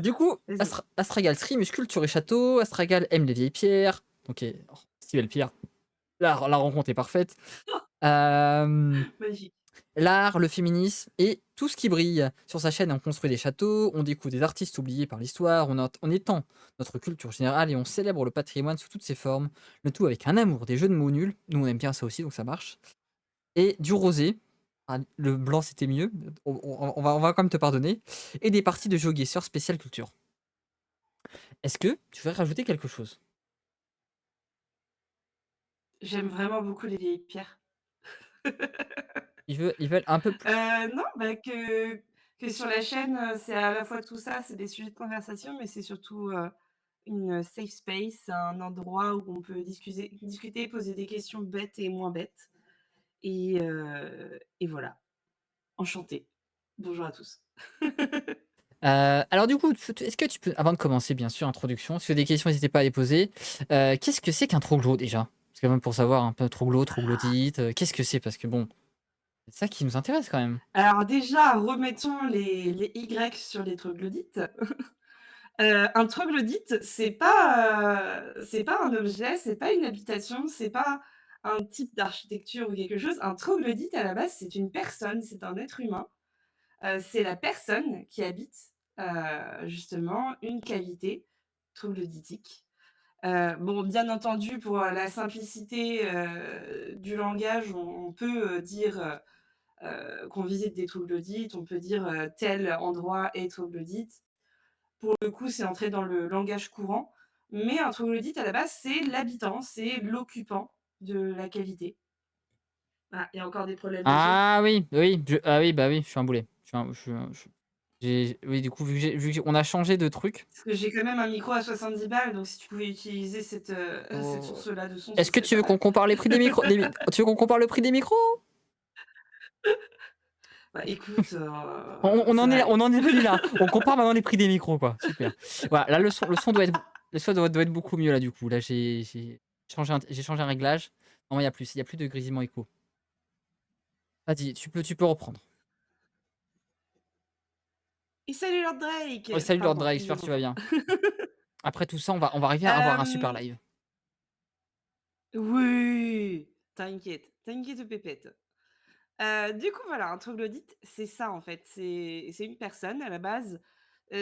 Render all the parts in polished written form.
Du coup, Vas-y. Astragal trime sculpture et château, Astragal aime les vieilles pierres. OK, oh, si belle pierre. La rencontre est parfaite. Hem, Magique. L'art, le féminisme et tout ce qui brille. Sur sa chaîne, on construit des châteaux, on découvre des artistes oubliés par l'histoire, on étend notre culture générale et on célèbre le patrimoine sous toutes ses formes. Le tout avec un amour des jeux de mots nuls. Nous, on aime bien ça aussi, donc ça marche. Et du rosé. Ah, le blanc, c'était mieux. On va quand même te pardonner. Et des parties de GeoGuessr spécial culture. Est-ce que tu veux rajouter quelque chose? J'aime vraiment beaucoup les vieilles pierres. Ils veulent un peu plus. Non, bah, que sur la chaîne, c'est à la fois tout ça, c'est des sujets de conversation, mais c'est surtout, une safe space, un endroit où on peut discuter, poser des questions bêtes et moins bêtes et voilà. Enchantée. Bonjour à tous. Alors du coup, est-ce que tu peux, avant de commencer bien sûr, introduction, si tu as des questions, n'hésitez pas à les poser. Qu'est-ce que c'est qu'un troglot déjà? Parce que même pour savoir un peu troglot, troglodyte, qu'est-ce que c'est? Parce que bon, c'est ça qui nous intéresse quand même. Alors déjà, remettons les Y sur les troglodytes. Un troglodyte, c'est pas un objet, c'est pas une habitation, c'est pas un type d'architecture ou quelque chose. Un troglodyte, à la base, c'est une personne, c'est un être humain. C'est la personne qui habite, justement une cavité troglodytique. Bon, bien entendu, pour, la simplicité, du langage, on peut, dire, qu'on visite des troglodytes, on peut dire, tel endroit est troglodyte. Pour le coup, c'est entré dans le langage courant, mais un troglodyte, à la base, c'est l'habitant, c'est l'occupant de la cavité. Ah, il y a encore des problèmes de son? Ah oui, oui, ah oui, bah oui, je suis un boulet. Oui, du coup, vu qu'on a changé de truc. Parce que j'ai quand même un micro à 70 balles, donc si tu pouvais utiliser cette, cette Oh. source-là de son, ce Est-ce que serait tu pas veux qu'on mal. compare les prix des micros? Tu veux qu'on compare le prix des micros? Bah, écoute, On ça en va est, aller. on en est venu là. On compare maintenant les prix des micros, quoi. Super. Voilà, là le son doit être beaucoup mieux là du coup. Là j'ai changé un réglage. Non, il y a plus de grésillement écho. Vas-y, tu peux reprendre. Et salut Lord Drake! Oh, salut Lord Pardon, Drake, je j'espère que tu vas reprends. bien. Après tout ça, on va arriver à avoir un super Hem, live. oui, t'inquiète, t'inquiète pépette. Du coup, voilà, un troglodyte, c'est ça, en fait. C'est une personne à la base.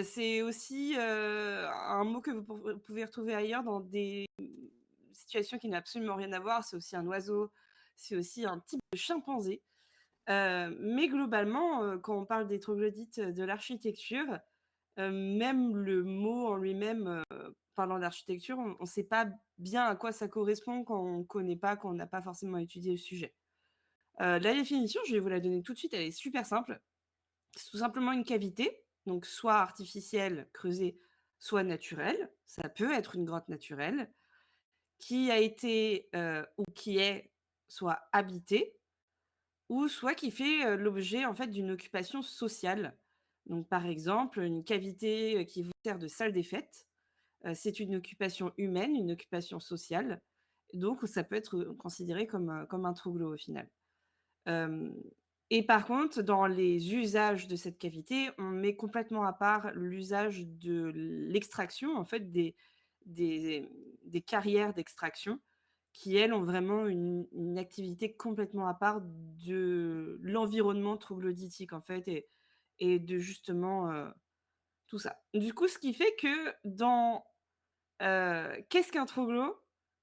C'est aussi, un mot que vous pouvez retrouver ailleurs dans des situations qui n'ont absolument rien à voir. C'est aussi un oiseau, c'est aussi un type de chimpanzé. Mais globalement, quand on parle des troglodytes, de l'architecture, même le mot en lui-même, parlant d'architecture, on ne sait pas bien à quoi ça correspond quand on ne connaît pas, quand on n'a pas forcément étudié le sujet. La définition, je vais vous la donner tout de suite, elle est super simple. C'est tout simplement une cavité, donc soit artificielle, creusée, soit naturelle. Ça peut être une grotte naturelle, qui a été, ou qui est soit habitée ou soit qui fait, l'objet, en fait, d'une occupation sociale. Donc par exemple, une cavité, qui vous sert de salle des fêtes, c'est une occupation humaine, une occupation sociale. Donc ça peut être, considéré comme un troglo au final. Hem et par contre, dans les usages de cette cavité, on met complètement à part l'usage de l'extraction, en fait, des des carrières d'extraction qui, elles, ont vraiment une activité complètement à part de l'environnement troglodytique, en fait et de justement, tout ça. Du coup, ce qui fait que dans, qu'est-ce qu'un troglo?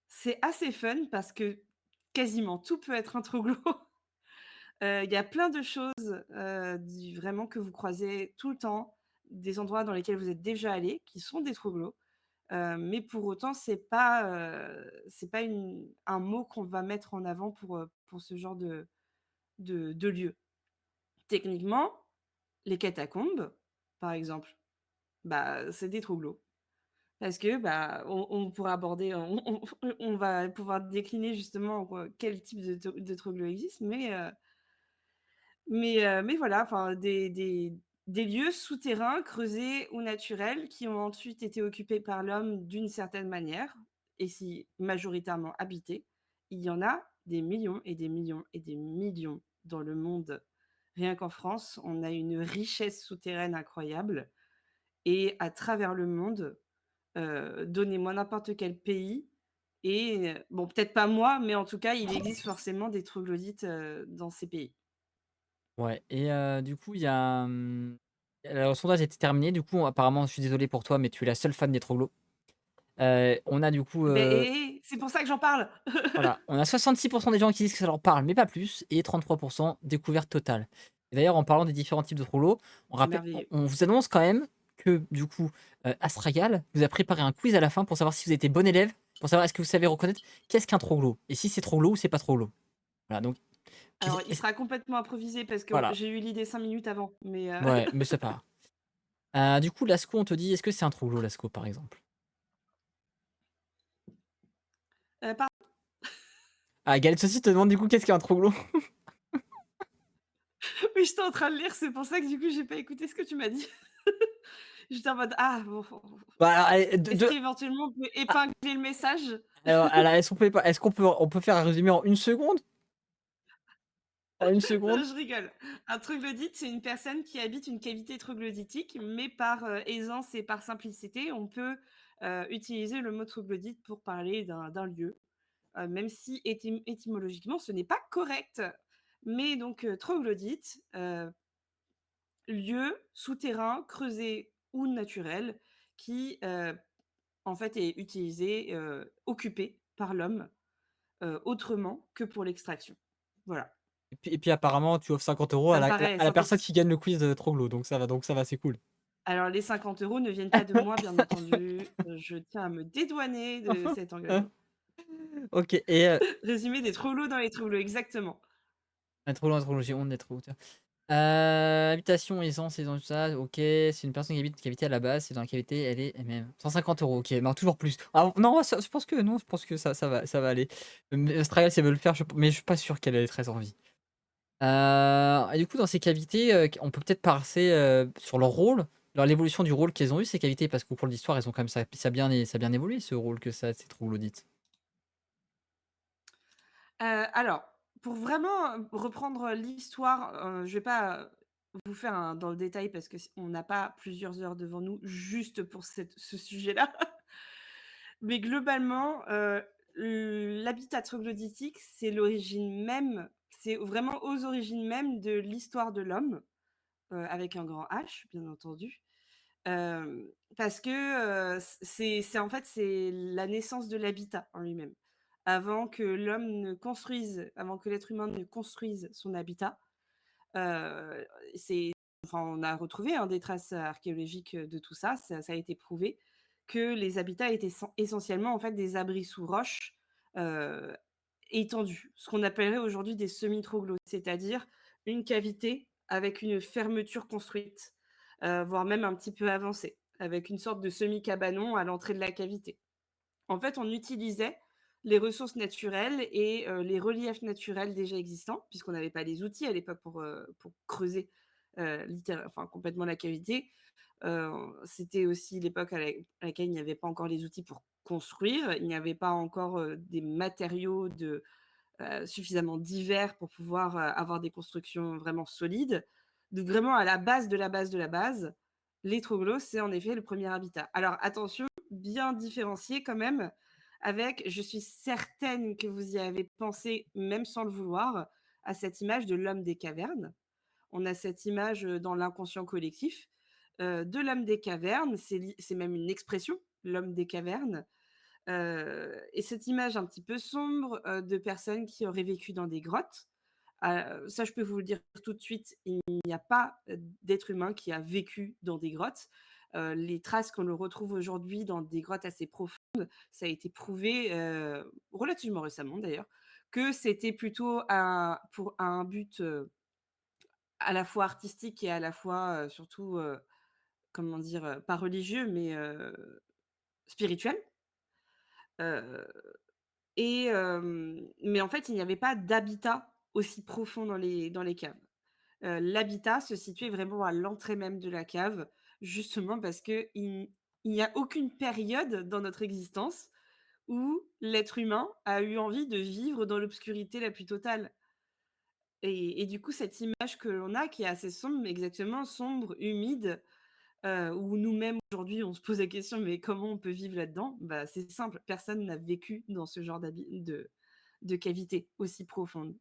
C'est assez fun parce que quasiment tout peut être un troglo. Il y a plein de choses, du vraiment que vous croisez tout le temps, des endroits dans lesquels vous êtes déjà allés, qui sont des troglos, mais pour autant c'est pas un mot qu'on va mettre en avant pour ce genre de lieu. Techniquement, les catacombes, par exemple, bah, c'est des troglos parce que, bah, on pourra aborder on va pouvoir décliner justement, quel type de troglo existe, mais voilà, enfin des lieux souterrains, creusés ou naturels qui ont ensuite été occupés par l'homme d'une certaine manière et si majoritairement habités. Il y en a des millions et des millions et des millions dans le monde. Rien qu'en France, on a une richesse souterraine incroyable et à travers le monde. Donnez-moi n'importe quel pays et bon, peut-être pas moi, mais en tout cas, il existe forcément des troglodytes, dans ces pays. Ouais et du coup, il y a, le sondage était terminé, du coup, apparemment, je suis désolé pour toi, mais tu es la seule fan des troglos. On a du coup, Beh, c'est pour ça que j'en parle! voilà, on a 66 des gens qui disent que ça leur parle, mais pas plus et 33 découverte totale. Et d'ailleurs, en parlant des différents types de troglos, on C'est rappelle merveilleux. on vous annonce quand même que, du coup, Astragal vous a préparé un quiz à la fin pour savoir si vous étiez bon élève, pour savoir est-ce que vous savez reconnaître qu'est-ce qu'un troglo et si c'est troglo ou c'est pas troglo. Voilà donc qu'est-ce Alors, il qu'est-ce sera complètement improvisé parce que voilà, j'ai eu l'idée 5 minutes avant, mais ouais, mais c'est pas du coup, Lascaux, on te dit: «Est-ce que c'est un troglo, Lascaux?» par exemple. par Ah, Galette Saucisse te demande du coup qu'est-ce qu'un troglo? oui, j'étais en train de lire, c'est pour ça que du coup, j'ai pas écouté ce que tu m'as dit. J'étais en mode: «Ah bon, Bah, alors allez, est-ce qu'éventuellement on peut épingler le message?» alors est-ce qu'on peut faire un résumé en une seconde? En une Non, seconde? je rigole. Un troglodyte, c'est une personne qui habite une cavité troglodytique, mais par, aisance et par simplicité, on peut, utiliser le mot troglodyte pour parler d'un lieu, même si étymologiquement, ce n'est pas correct. Mais donc, troglodyte, lieu souterrain, creusé ou naturel qui, en fait, est utilisé, occupé par l'homme, autrement que pour l'extraction. Voilà, Et puis apparemment tu offres 50 € ça à me la paraît personne qui synthétique. gagne le quiz de Troglo, donc ça va, c'est cool. Alors les 50 € ne viennent pas de moi, bien entendu, je tiens à me dédouaner de cet engagement. OK et Résumé des troglos dans les troglos, exactement. Troglo, j'ai honte d'être trop hauteur. Habitation, aisance, tout ça, OK, c'est une personne qui habite une cavité à la base, c'est dans la cavité, elle est MM. 150 €, OK, non, toujours plus. Ah non, ça je pense que non, je pense que ça va aller. Mais Astragal, si elle veut le faire, mais je suis pas sûr qu'elle ait très envie. Et du coup, dans ces cavités, on peut peut-être passer, sur leur rôle, l'évolution du rôle qu'elles ont eu ces cavités, parce qu'au cours de l'histoire, elles ont quand même ça a bien évolué ce rôle que ça ces troglodytes. Alors, pour vraiment, reprendre l'histoire, je vais pas, vous faire un dans le détail parce que on n'a pas plusieurs heures devant nous juste pour ce sujet-là. Mais globalement, l'habitat troglodytique, c'est vraiment aux origines mêmes de l'histoire de l'homme, avec un grand H, bien entendu. Parce que, c'est en fait, c'est la naissance de l'habitat en lui-même. Avant que l'être humain ne construise son habitat, heu, c'est enfin, on a retrouvé, hein, des traces archéologiques, de tout ça. Ça a été prouvé que les habitats étaient essentiellement, en fait, des abris sous roches, heu, étendus. Ce qu'on appellerait aujourd'hui des semi-troglodytes, c'est-à-dire une cavité avec une fermeture construite, voire même un petit peu avancée, avec une sorte de semi-cabanon à l'entrée de la cavité. En fait, on utilisait les ressources naturelles et les reliefs naturels déjà existants, puisqu'on n'avait pas les outils à l'époque pour creuser, enfin complètement la cavité. C'était aussi l'époque à laquelle il n'y avait pas encore les outils pour construire. Il n'y avait pas encore, des matériaux suffisamment divers pour pouvoir, avoir des constructions vraiment solides. Donc vraiment à la base de la base de la base, les troglos, c'est en effet le premier habitat. Alors attention, bien différencier quand même avec je suis certaine que vous y avez pensé, même sans le vouloir, à cette image de l'homme des cavernes. On a cette image, dans l'inconscient collectif, de l'homme des cavernes, c'est même une expression, l'homme des cavernes. Et cette image un petit peu sombre, de personnes qui auraient vécu dans des grottes. Ça, je peux vous le dire tout de suite, il n'y a pas, d'être humain qui a vécu dans des grottes. Les traces qu'on le retrouve aujourd'hui dans des grottes assez profondes, ça a été prouvé, relativement récemment d'ailleurs, que c'était plutôt pour un but, à la fois artistique et à la fois, surtout, comment dire? Pas religieux mais, spirituel. Heu mais en fait, il n'y avait pas d'habitat aussi profond dans les caves. L'habitat se situait vraiment à l'entrée même de la cave, justement parce qu'il n'y a aucune période dans notre existence où l'être humain a eu envie de vivre dans l'obscurité la plus totale et du coup, cette image que l'on a qui est assez sombre, exactement, sombre, humide, où nous-mêmes aujourd'hui on se pose la question: «Mais comment on peut vivre là-dedans?» Bah, c'est simple, personne n'a vécu dans ce genre de cavité aussi profonde.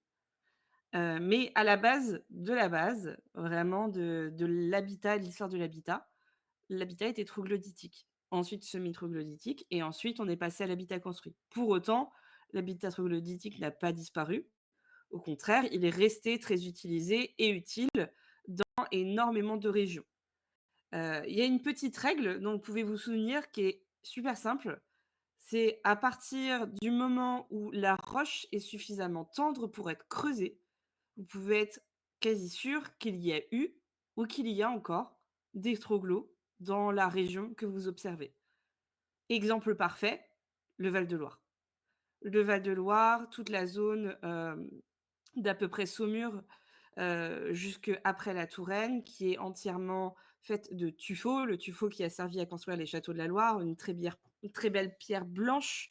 Mais à la base de la base, vraiment de l'habitat, de l'histoire de l'habitat était troglodytique. Ensuite semi-troglodytique et ensuite on est passé à l'habitat construit. Pour autant, l'habitat troglodytique n'a pas disparu. Au contraire, il est resté très utilisé et utile dans énormément de régions. Il y a une petite règle dont vous pouvez vous souvenir qui est super simple. C'est à partir du moment où la roche est suffisamment tendre pour être creusée, vous pouvez être quasi sûr qu'il y a eu ou qu'il y a encore des troglos dans la région que vous observez. Exemple parfait, le Val-de-Loire. Le Val-de-Loire, toute la zone, d'à peu près Saumur, jusque après la Touraine, qui est entièrement faite de tuffeau. Le tuffeau qui a servi à construire les châteaux de la Loire, une très belle pierre blanche,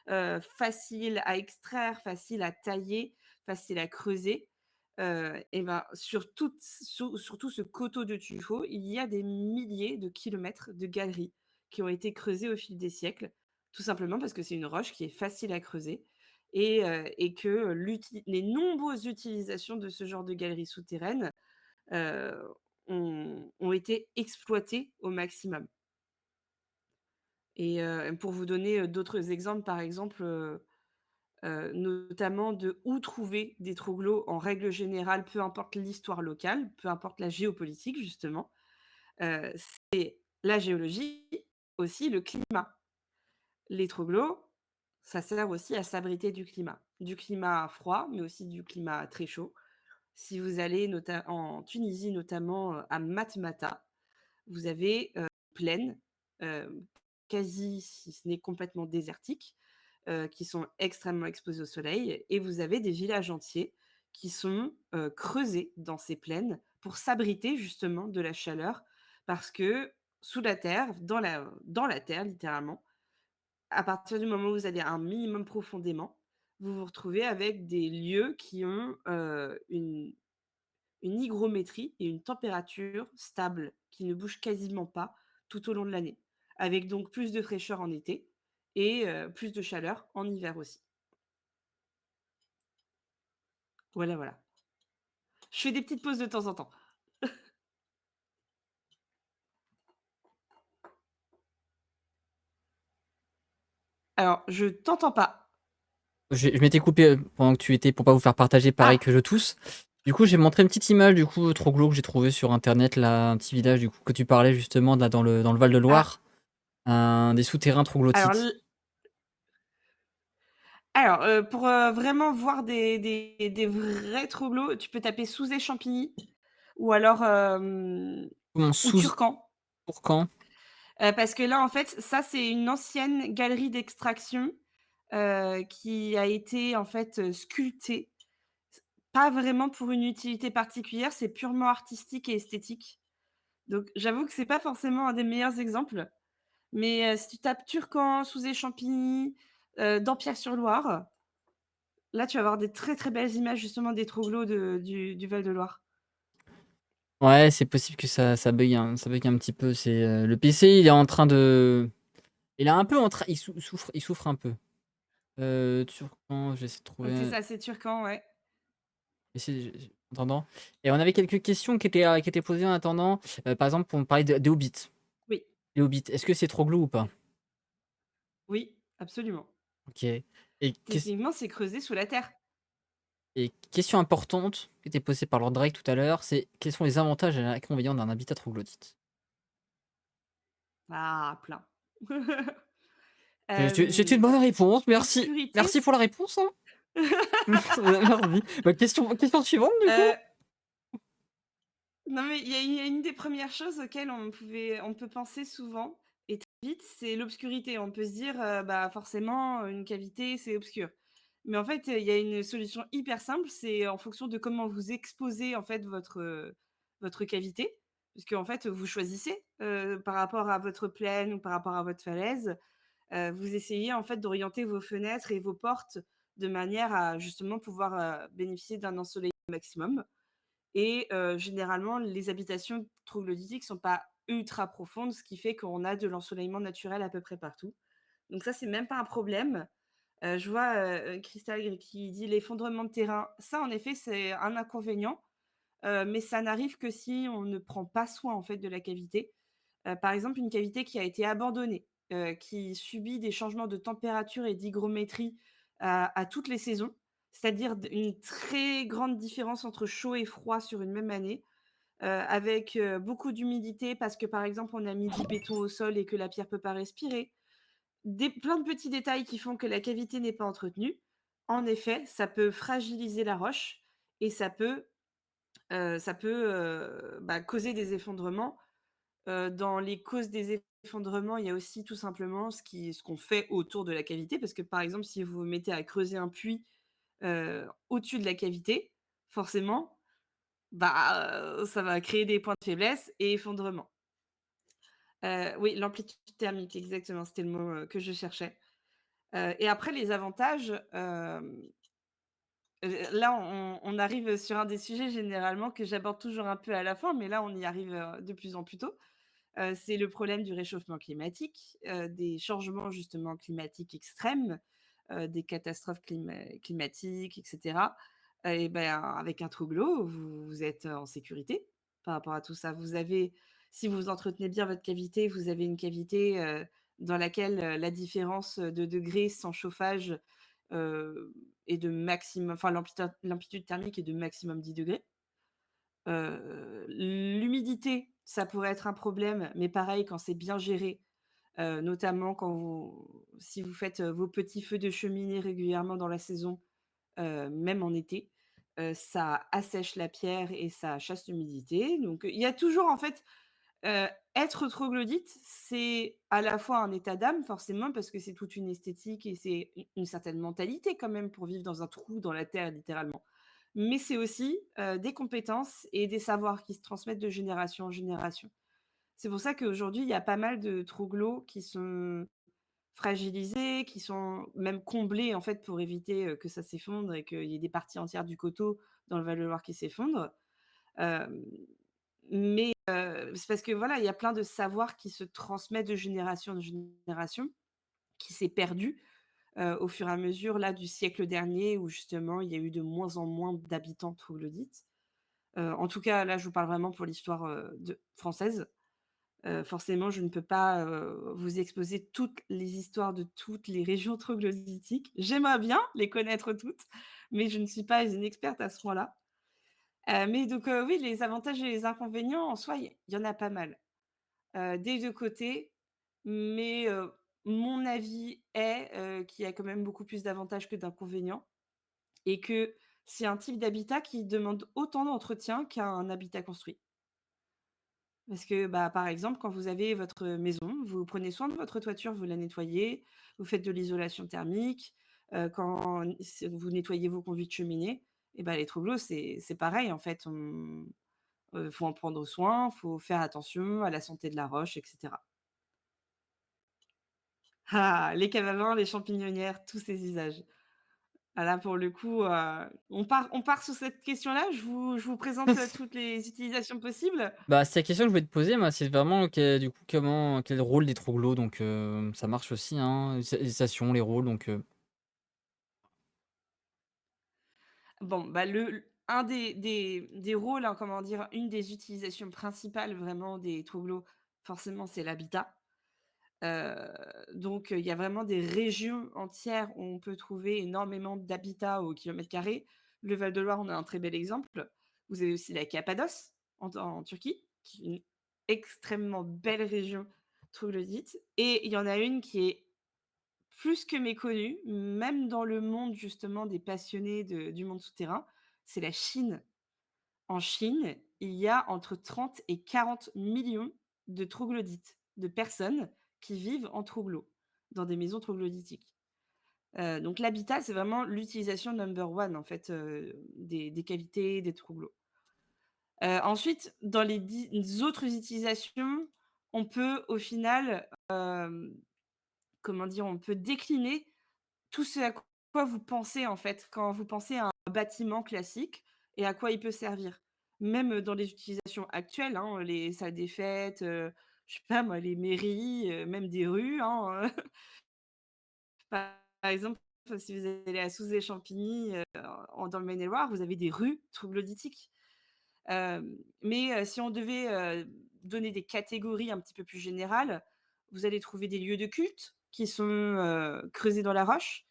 facile à extraire, facile à tailler, facile à creuser. Et ben, sur tout ce coteau de tuffeau, il y a des milliers de kilomètres de galeries qui ont été creusées au fil des siècles, tout simplement parce que c'est une roche qui est facile à creuser et que les nombreuses utilisations de ce genre de galeries souterraines, heu, ont été exploitées au maximum et pour vous donner, d'autres exemples, par exemple, notamment de où trouver des troglos en règle générale, peu importe l'histoire locale, peu importe la géopolitique justement, c'est la géologie, aussi le climat. Les troglos, ça sert aussi à s'abriter du climat froid, mais aussi du climat très chaud. Si vous allez en Tunisie, notamment, à Matmata, vous avez, plaines, heu, quasi si ce n'est complètement désertiques, qui sont extrêmement exposées au soleil et vous avez des villages entiers qui sont, creusés dans ces plaines pour s'abriter justement de la chaleur parce que sous la terre, dans la terre littéralement, à partir du moment où vous allez un minimum profondément, vous vous retrouvez avec des lieux qui ont, une hygrométrie et une température stable qui ne bouge quasiment pas tout au long de l'année. Avec donc plus de fraîcheur en été et plus de chaleur en hiver aussi. Voilà, voilà. Je fais des petites pauses de temps en temps. Alors, je t'entends pas. Je m'étais coupé, pendant que tu étais pour pas vous faire partager pareil Ah! que je tousse. Du coup, j'ai montré une petite image du coup, trop glauque que j'ai trouvé sur internet là, un petit village du coup que tu parlais justement là dans le Ah! Val-de-Loire, un des souterrains Alors troglodytes. l pour, vraiment voir des vrais troglos, tu peux taper Souzé-Champigny ou alors, Comment ou sous Turcan. pour quand? Parce que là, en fait, ça, c'est une ancienne galerie d'extraction, qui a été, en fait, sculptée. Pas vraiment pour une utilité particulière, c'est purement artistique et esthétique. Donc j'avoue que c'est pas forcément un des meilleurs exemples, mais si tu tapes Turcan, Souzé-Champigny, Dampierre-sur-Loire, là, tu vas avoir des très, très belles images justement des troglos du Val-de-Loire. Ouais, c'est possible que ça bug un petit peu, le PC il est en train de il est un peu en train il souffre un peu. Turquant, j'essaie de trouver C'est ça, c'est Turcan, ouais. en attendant et on avait quelques questions qui étaient posées en attendant, par exemple, pour me parler de des Hobbits. Oui, Les Hobbits, est-ce que c'est Troglo ou pas? oui, absolument. OK et Techniquement, c'est creusé sous la terre. question importante qui était posée par Lord Drake tout à l'heure, c'est quels sont les avantages et les inconvénients d'un habitat troglodyte? Ah, plein. C'est une bonne réponse, merci. L'obscurité, Merci pour la réponse, hein. Merci. Bah, question suivante du coup? heu, non, mais il y a une des premières choses auxquelles on peut penser souvent et très vite, c'est l'obscurité. On peut se dire, bah, forcément, une cavité, c'est obscur. Mais en fait, il y a une solution hyper simple, c'est en fonction de comment vous exposez, en fait, votre cavité. Puisqu'en fait, vous choisissez, par rapport à votre plaine ou par rapport à votre falaise, vous essayez, en fait, d'orienter vos fenêtres et vos portes de manière à justement pouvoir, bénéficier d'un ensoleillement maximum. Et généralement, les habitations troglodytiques sont pas ultra profondes, ce qui fait qu'on a de l'ensoleillement naturel à peu près partout. Donc ça, c'est même pas un problème. Je vois, Crystal qui dit: «L'effondrement de terrain». Ça, en effet, c'est un inconvénient, mais ça n'arrive que si on ne prend pas soin, en fait, de la cavité. Par exemple, une cavité qui a été abandonnée, qui subit des changements de température et d'hygrométrie à toutes les saisons, c'est-à-dire une très grande différence entre chaud et froid sur une même année, avec, beaucoup d'humidité parce que, par exemple, on a mis du béton au sol et que la pierre peut pas respirer. Plein de petits détails qui font que la cavité n'est pas entretenue. En effet, ça peut fragiliser la roche et ça peut causer des effondrements. Dans les causes des effondrements, il y a aussi tout simplement ce qu'on fait autour de la cavité parce que, par exemple, si vous vous mettez à creuser un puits, au-dessus de la cavité, forcément, ça va créer des points de faiblesse et effondrement. Oui, l'amplitude thermique, exactement, c'était le mot, que je cherchais. Et après les avantages, là on arrive sur un des sujets généralement que j'aborde toujours un peu à la fin, mais là on y arrive, de plus en plus tôt. C'est le problème du réchauffement climatique, des changements justement climatiques extrêmes, des catastrophes climatiques et cetera. Et ben, avec un Troglo, vous êtes en sécurité par rapport à tout ça. Si vous entretenez bien votre cavité, vous avez une cavité, dans laquelle, la différence de degrés sans chauffage, heu, est de maximum enfin l'amplitude thermique est de maximum 10 degrés. L'humidité, ça pourrait être un problème, mais pareil quand c'est bien géré, notamment si vous faites, vos petits feux de cheminée régulièrement dans la saison, même en été, ça assèche la pierre et ça chasse l'humidité. Donc, il y a toujours en fait, être troglodyte, c'est à la fois un état d'âme forcément parce que c'est toute une esthétique et c'est une certaine mentalité quand même pour vivre dans un trou dans la terre littéralement. Mais c'est aussi, des compétences et des savoirs qui se transmettent de génération en génération. C'est pour ça qu'aujourd'hui, il y a pas mal de troglos qui sont fragilisés, qui sont même comblés en fait pour éviter, que ça s'effondre et qu'il y ait des parties entières du coteau dans le Val-de-Loire qui s'effondrent. Hem, mais c'est parce que voilà, il y a plein de savoirs qui se transmettent de génération en génération, qui s'est perdu, au fur et à mesure là du siècle dernier où justement il y a eu de moins en moins d'habitants troglodytes. En tout cas, là, je vous parle vraiment pour l'histoire, de française. Forcément, je ne peux pas, vous exposer toutes les histoires de toutes les régions troglodytiques. J'aimerais bien les connaître toutes, mais je ne suis pas une experte à ce point-là. Mais donc, oui, les avantages et les inconvénients, en soi, il y en a pas mal, des 2 côtés. Mais, mon avis est, qu'il y a quand même beaucoup plus d'avantages que d'inconvénients et que c'est un type d'habitat qui demande autant d'entretien qu'un habitat construit. Parce que, bah, par exemple, quand vous avez votre maison, vous prenez soin de votre toiture, vous la nettoyez, vous faites de l'isolation thermique, quand vous nettoyez vos conduits de cheminée et bah, les troglos, c'est pareil en fait. Faut en prendre soin, faut faire attention à la santé de la roche et cetera. Ah! Les caves à vin, les champignonnières, tous ces usages. Ah là, pour le coup, on part sur cette question-là? Je vous présente, toutes les utilisations possibles? Bah, c'est la question que je voulais te poser, moi, c'est vraiment du coup, quel est le rôle des troglos? Donc, ça marche aussi, hein, les stations, les rôles, donc, Bon, bah, un des rôles, hein, comment dire, une des utilisations principales vraiment des trouglots, forcément, c'est l'habitat. Heu, donc, il y a vraiment des régions entières où on peut trouver énormément d'habitats au kilomètre carré. Le Val-de-Loire en a un très bel exemple. Vous avez aussi la Cappadoce en Turquie, qui est une extrêmement belle région troglodyte et il y en a une qui est plus que méconnue, même dans le monde justement des passionnés du monde souterrain, c'est la Chine. En Chine, il y a entre 30 et 40 millions de troglodytes, de personnes qui vivent en troglo, dans des maisons troglodytiques. Donc l'habitat, c'est vraiment l'utilisation number one en fait, des cavités, des troglos. Ensuite, dans les autres utilisations, on peut au final, comment dire? On peut décliner tout ce à quoi vous pensez, en fait, quand vous pensez à un bâtiment classique et à quoi il peut servir. même dans les utilisations actuelles, hein, les salles des fêtes, je sais pas moi, les mairies, même des rues, hein, Par exemple, si vous allez à Souzé-Champigny, dans le Maine-et-Loire, vous avez des rues troglodytiques. Mais si on devait, donner des catégories un petit peu plus générales, vous allez trouver des lieux de culte qui sont, creusés dans la roche.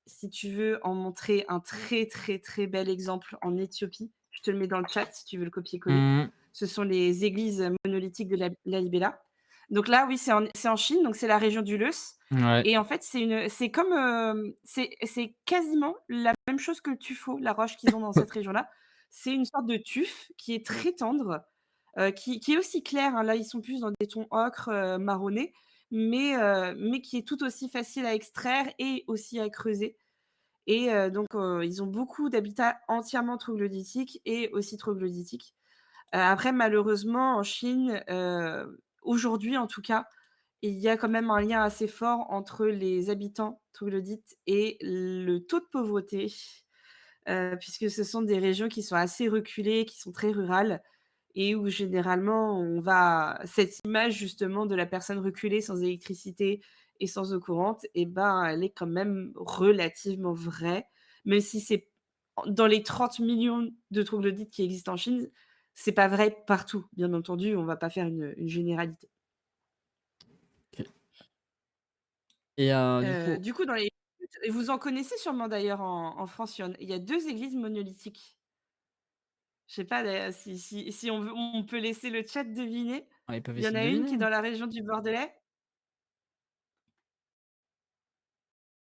Si tu veux en montrer un très, très, très bel exemple en Éthiopie, je te le mets dans le chat si tu veux le copier-coller. Mmh. Ce sont les églises monolithiques de Lalibela. Donc là, oui, c'est en Chine, donc c'est la région du Laos Ouais. et en fait, c'est comme, c'est quasiment la même chose que le tuffeau, la roche qu'ils ont dans cette région-là. C'est une sorte de tuf qui est très tendre, qui est aussi clair, hein. Là, ils sont plus dans des tons ocre, marronné, mais qui est tout aussi facile à extraire et aussi à creuser et donc ils ont beaucoup d'habitats entièrement troglodytiques et aussi troglodytiques. Après malheureusement en Chine, aujourd'hui en tout cas, il y a quand même un lien assez fort entre les habitants troglodytes et le taux de pauvreté, puisque ce sont des régions qui sont assez reculées, qui sont très rurales et où généralement on va cette image justement de la personne reculée sans électricité et sans eau courante et ben, elle est quand même relativement vraie, même si c'est dans les 30 millions de troglodytes qui existent en Chine, c'est pas vrai partout. Bien entendu, on va pas faire une généralité. OK. Et du coup, Du coup, dans les et vous en connaissez sûrement d'ailleurs en France, il y a 2 églises monolithiques. Je sais pas d'ailleurs si on peut laisser le chat deviner. ils peuvent Il y en essayer de a une deviner, qui est hein. dans la région du Bordelais.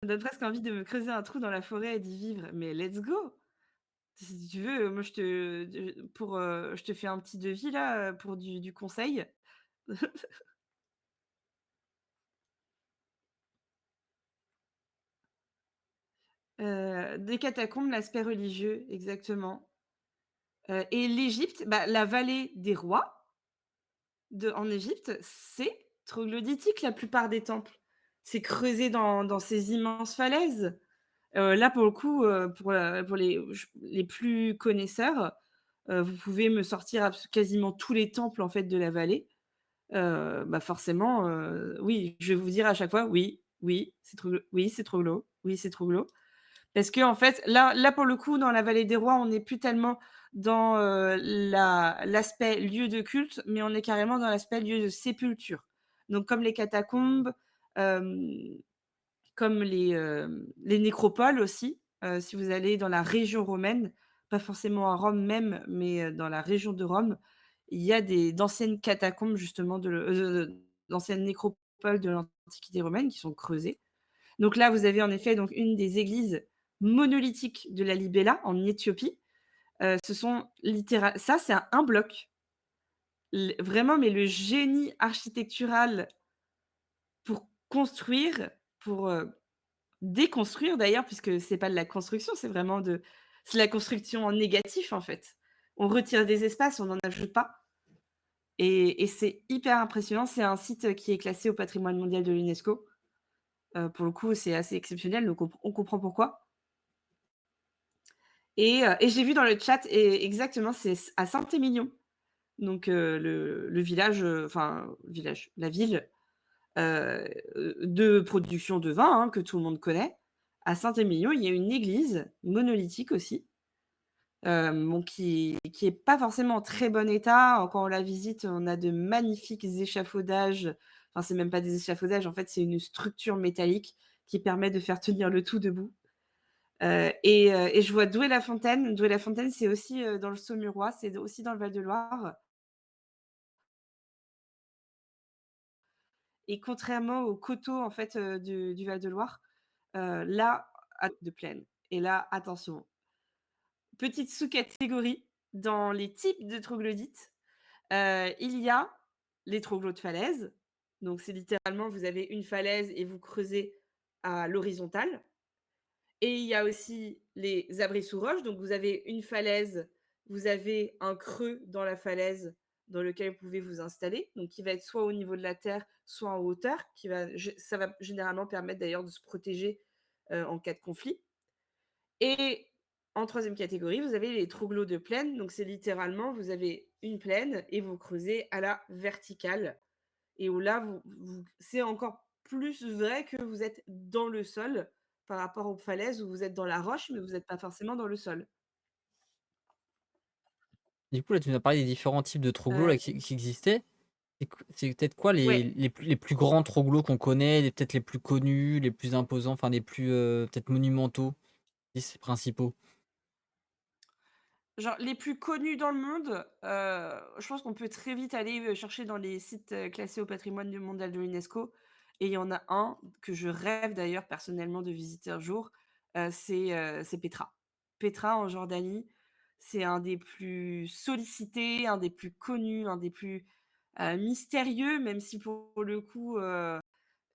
Ça donne presque envie de me creuser un trou dans la forêt et d'y vivre, mais let's go! Si tu veux, moi je te fais un petit devis là, pour du conseil. Des catacombes, l'aspect religieux, exactement. Et l'Égypte, bah, la vallée des rois en Égypte, c'est troglodytique la plupart des temples. C'est creusé dans ces immenses falaises. Là pour le coup, pour les plus connaisseurs, vous pouvez me sortir quasiment tous les temples en fait de la vallée. Bah, forcément, oui, je vais vous dire à chaque fois: «Oui, oui, c'est Troglo, oui, c'est Troglo, oui, c'est Troglo». Parce qu'en fait, là pour le coup, dans la vallée des rois, on n'est plus tellement dans, l'aspect lieu de culte, mais on est carrément dans l'aspect lieu de sépulture. Donc comme les catacombes, hem, comme les nécropoles aussi, si vous allez dans la région romaine, pas forcément à Rome même, mais, dans la région de Rome, il y a d'anciennes catacombes justement d'anciennes nécropoles de l'Antiquité romaine qui sont creusées. Donc là, vous avez en effet donc une des églises monolithiques de la Libella en Éthiopie. Ce sont ça c'est un bloc. Vraiment, mais le génie architectural pour construire, pour, déconstruire d'ailleurs, puisque c'est pas de la construction, c'est la construction en négatif, en fait. On retire des espaces, on n'en ajoute pas et c'est hyper impressionnant. C'est un site, qui est classé au patrimoine mondial de l'UNESCO. Pour le coup, c'est assez exceptionnel, donc on comprend pourquoi et j'ai vu dans le chat et exactement, c'est à Saint-Émilion, donc le village, enfin, le village, la ville, heu, de production de vin, hein, que tout le monde connaît. À Saint-Émilion, il y a une église monolithique aussi, bon qui est pas forcément en très bon état. Quand on la visite, on a de magnifiques échafaudages, enfin, c'est même pas des échafaudages, en fait, c'est une structure métallique qui permet de faire tenir le tout debout. Et je vois Douai-la-Fontaine. Douai-la-Fontaine, c'est aussi, dans le Saumurois, c'est aussi dans le Val-de-Loire et contrairement aux coteaux, en fait, du Val-de-Loire, là, de plaine et là, attention, petite sous-catégorie dans les types de troglodytes, il y a les troglos de falaise. Donc c'est littéralement, vous avez une falaise et vous creusez à l'horizontale. Et il y a aussi les abris sous roche, donc vous avez une falaise, vous avez un creux dans la falaise dans lequel vous pouvez vous installer, donc qui va être soit au niveau de la terre, soit en hauteur, ça va généralement permettre d'ailleurs de se protéger, en cas de conflit et En troisième catégorie, vous avez les troglodytes de plaine. Donc, c'est littéralement, vous avez une plaine et vous creusez à la verticale. Et où là, c'est encore plus vrai que vous êtes dans le sol par rapport aux falaises où vous êtes dans la roche, mais vous n'êtes pas forcément dans le sol. Du coup, là, tu nous as parlé des différents types de troglos Heu, là, qui existaient. C'est peut-être quoi ouais, les plus grands troglos qu'on connaît, peut-être les plus connus, les plus imposants, enfin les plus, peut-être monumentaux, les principaux? genre les plus connus dans le monde, je pense qu'on peut très vite aller, chercher dans les sites, classés au patrimoine du mondial de l'UNESCO et il y en a un que je rêve d'ailleurs personnellement de visiter un jour, c'est Petra. Petra en Jordanie, c'est un des plus sollicités, un des plus connus, un des plus, mystérieux, même si pour le coup,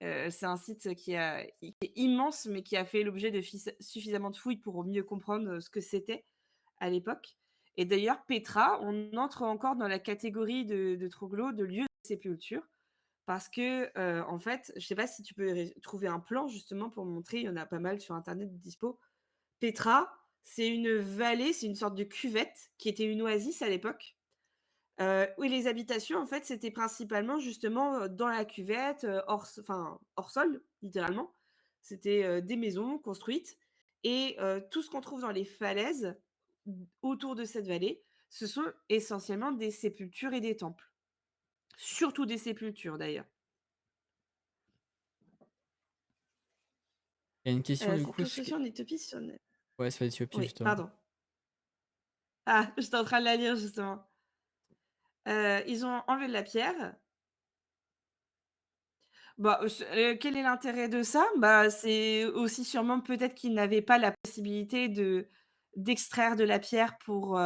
c'est un site qui est immense, mais qui a fait l'objet de suffisamment de fouilles pour mieux comprendre, ce que c'était à l'époque. Et d'ailleurs, Petra, on entre encore dans la catégorie de troglos, de lieux de sépulture, parce que, en fait, je sais pas si tu peux trouver un plan justement pour montrer, il y en a pas mal sur internet de dispo. Petra, c'est une vallée, c'est une sorte de cuvette qui était une oasis à l'époque. Oui, les habitations, en fait, c'était principalement justement, dans la cuvette, hors sol, littéralement. C'était, des maisons construites et tout ce qu'on trouve dans les falaises, autour de cette vallée, ce sont essentiellement des sépultures et des temples. Surtout des sépultures, d'ailleurs. Il y a une question du Cette coup, construction en Éthiopie sur ne ouais, sur l'Éthiopie oui, justement. pardon. Ah, j'étais en train de la lire justement. Ils ont enlevé de la pierre. Bah, quel est l'intérêt de ça? Bah, c'est aussi sûrement peut-être qu'ils n'avaient pas la possibilité d'extraire de la pierre pour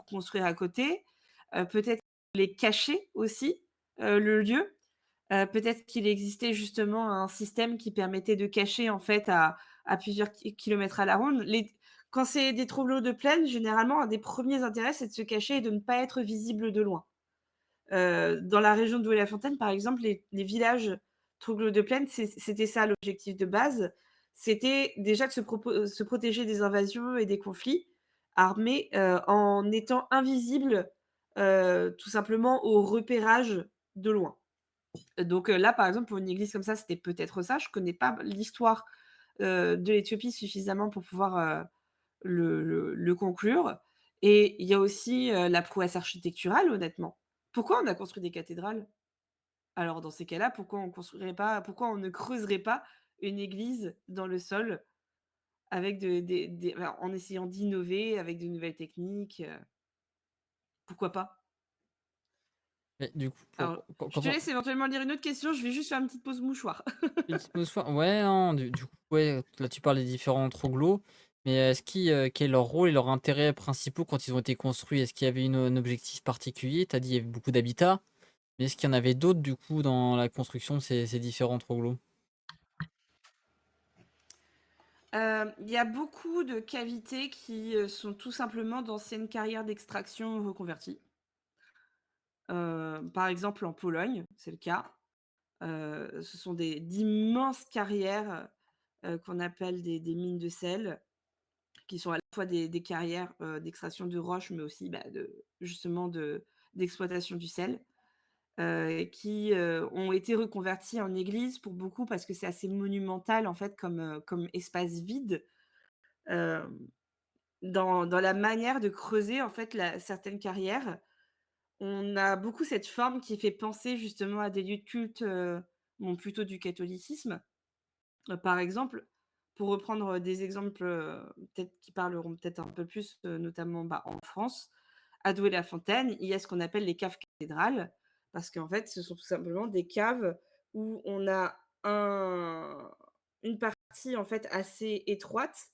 construire à côté. Peut-être les cacher aussi, le lieu. Peut-être qu'il existait justement un système qui permettait de cacher en fait à plusieurs kilomètres à la ronde. Quand c'est des troglodytes de plaine, généralement un des premiers intérêts, c'est de se cacher et de ne pas être visible de loin. Dans la région de Douai-la-Fontaine, par exemple, les villages troglodytes de plaine, c'était ça l'objectif de base. C'était déjà de se protéger des invasions et des conflits armés, en étant invisible, tout simplement au repérage de loin. Donc là, par exemple, pour une église comme ça, c'était peut-être ça. Je connais pas l'histoire, de l'Éthiopie suffisamment pour pouvoir, le conclure et il y a aussi, la prouesse architecturale, honnêtement. Pourquoi on a construit des cathédrales? Alors dans ces cas-là, pourquoi on ne creuserait pas une église dans le sol avec en essayant d'innover avec de nouvelles techniques, pourquoi pas? Mais du coup, Alors, je quand te on laisse éventuellement lire une autre question, je vais juste faire une petite pause mouchoir. une petite pause soir ouais, non, du coup, ouais, là, tu parles des différents troglos, mais quel est leur rôle et leurs intérêts principaux quand ils ont été construits? Est-ce qu'il y avait un objectif particulier? Tu as dit, il y avait beaucoup d'habitat, mais est-ce qu'il y en avait d'autres, du coup, dans la construction de ces différents troglos? Il y a beaucoup de cavités qui, sont tout simplement d'anciennes carrières d'extraction reconverties. Par exemple en Pologne, c'est le cas. Ce sont d'immenses carrières, qu'on appelle des mines de sel, qui sont à la fois des carrières, d'extraction de roches, mais aussi, bah, d'exploitation du sel, qui, ont été reconverties en églises pour beaucoup parce que c'est assez monumental en fait comme espace vide. Hem dans la manière de creuser en fait certaines carrières, on a beaucoup cette forme qui fait penser justement à des lieux de culte, bon plutôt du catholicisme. Par exemple, pour reprendre, des exemples, peut-être qui parleront peut-être un peu plus, notamment, bah, en France, à Douai-la-Fontaine, il y a ce qu'on appelle les caves cathédrales, parce qu'en fait, ce sont tout simplement des caves où on a une partie en fait assez étroite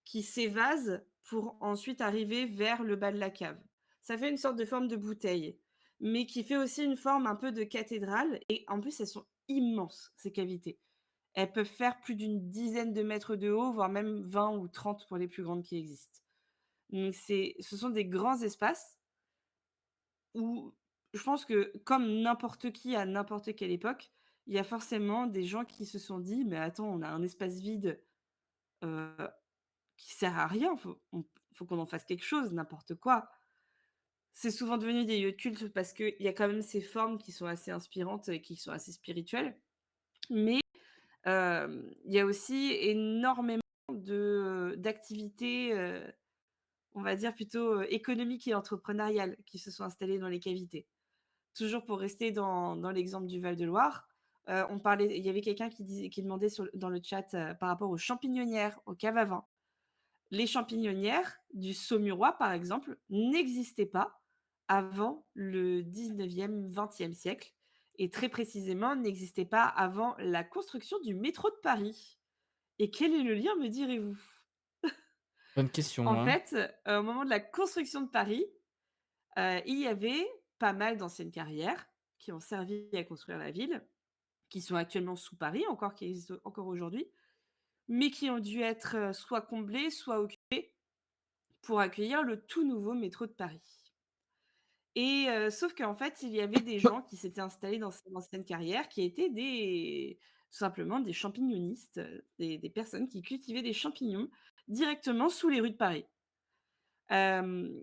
qui s'évase pour ensuite arriver vers le bas de la cave. Ça fait une sorte de forme de bouteille, mais qui fait aussi une forme un peu de cathédrale et en plus elles sont immenses, ces cavités. Elles peuvent faire plus d'une dizaine de mètres de haut, voire même 20 ou 30 pour les plus grandes qui existent. Donc ce sont des grands espaces où je pense que comme n'importe qui à n'importe quelle époque, il y a forcément des gens qui se sont dit: «Mais attends, on a un espace vide, heu, qui sert à rien, faut qu'on en fasse quelque chose, n'importe quoi. C'est souvent devenu des lieux de culte parce qu'il y a quand même ces formes qui sont assez inspirantes et qui sont assez spirituelles. Mais, il y a aussi énormément d'activités, on va dire plutôt, économiques et entrepreneuriales qui se sont installées dans les cavités. Toujours pour rester dans l'exemple du Val-de-Loire, on parlait il y avait quelqu'un qui demandait dans le chat, par rapport aux champignonnières, aux caves à vin. Les champignonnières du Saumurois, par exemple, n'existaient pas avant le 19e, 20e siècle et très précisément, n'existaient pas avant la construction du métro de Paris. Et quel est le lien, me direz-vous? Bonne question, En hein. fait, au moment de la construction de Paris, il y avait pas mal d'anciennes carrières qui ont servi à construire la ville, qui sont actuellement sous Paris encore, qui existent encore aujourd'hui, mais qui ont dû être, soit comblées, soit occupées pour accueillir le tout nouveau métro de Paris. Et sauf qu'en fait, il y avait des gens qui s'étaient installés dans ces anciennes carrières, qui étaient des tout simplement des champignonistes, des personnes qui cultivaient des champignons directement sous les rues de Paris.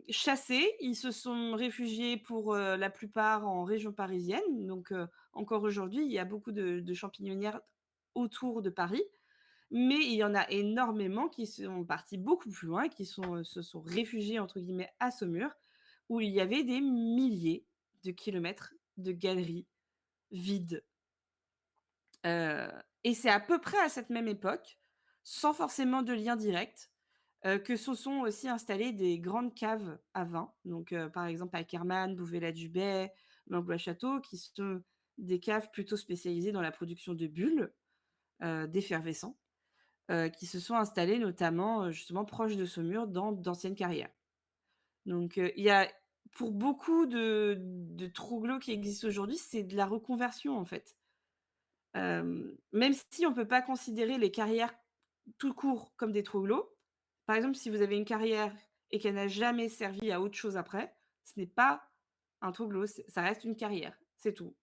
Chassés, ils se sont réfugiés pour, la plupart en région parisienne, donc encore aujourd'hui, il y a beaucoup de champignonnières autour de Paris, mais il y en a énormément qui sont partis beaucoup plus loin, qui se sont «réfugiés» entre guillemets à Saumur, où il y avait des milliers de kilomètres de galeries vides. Et c'est à peu près à cette même époque, sans forcément de lien direct, que se sont aussi installées des grandes caves à vin. Donc, par exemple à Kerman, Bouvet-la-Dubé, Langlois-Château, qui sont des caves plutôt spécialisées dans la production de bulles, d'effervescents, qui se sont installées notamment, justement proches de Saumur dans d'anciennes carrières. Donc, il y a pour beaucoup de troglos qui existent aujourd'hui, c'est de la reconversion, en fait. Même si on peut pas considérer les carrières tout court comme des troglos. Par exemple, si vous avez une carrière et qu'elle n'a jamais servi à autre chose après, ce n'est pas un troglo, ça reste une carrière, c'est tout.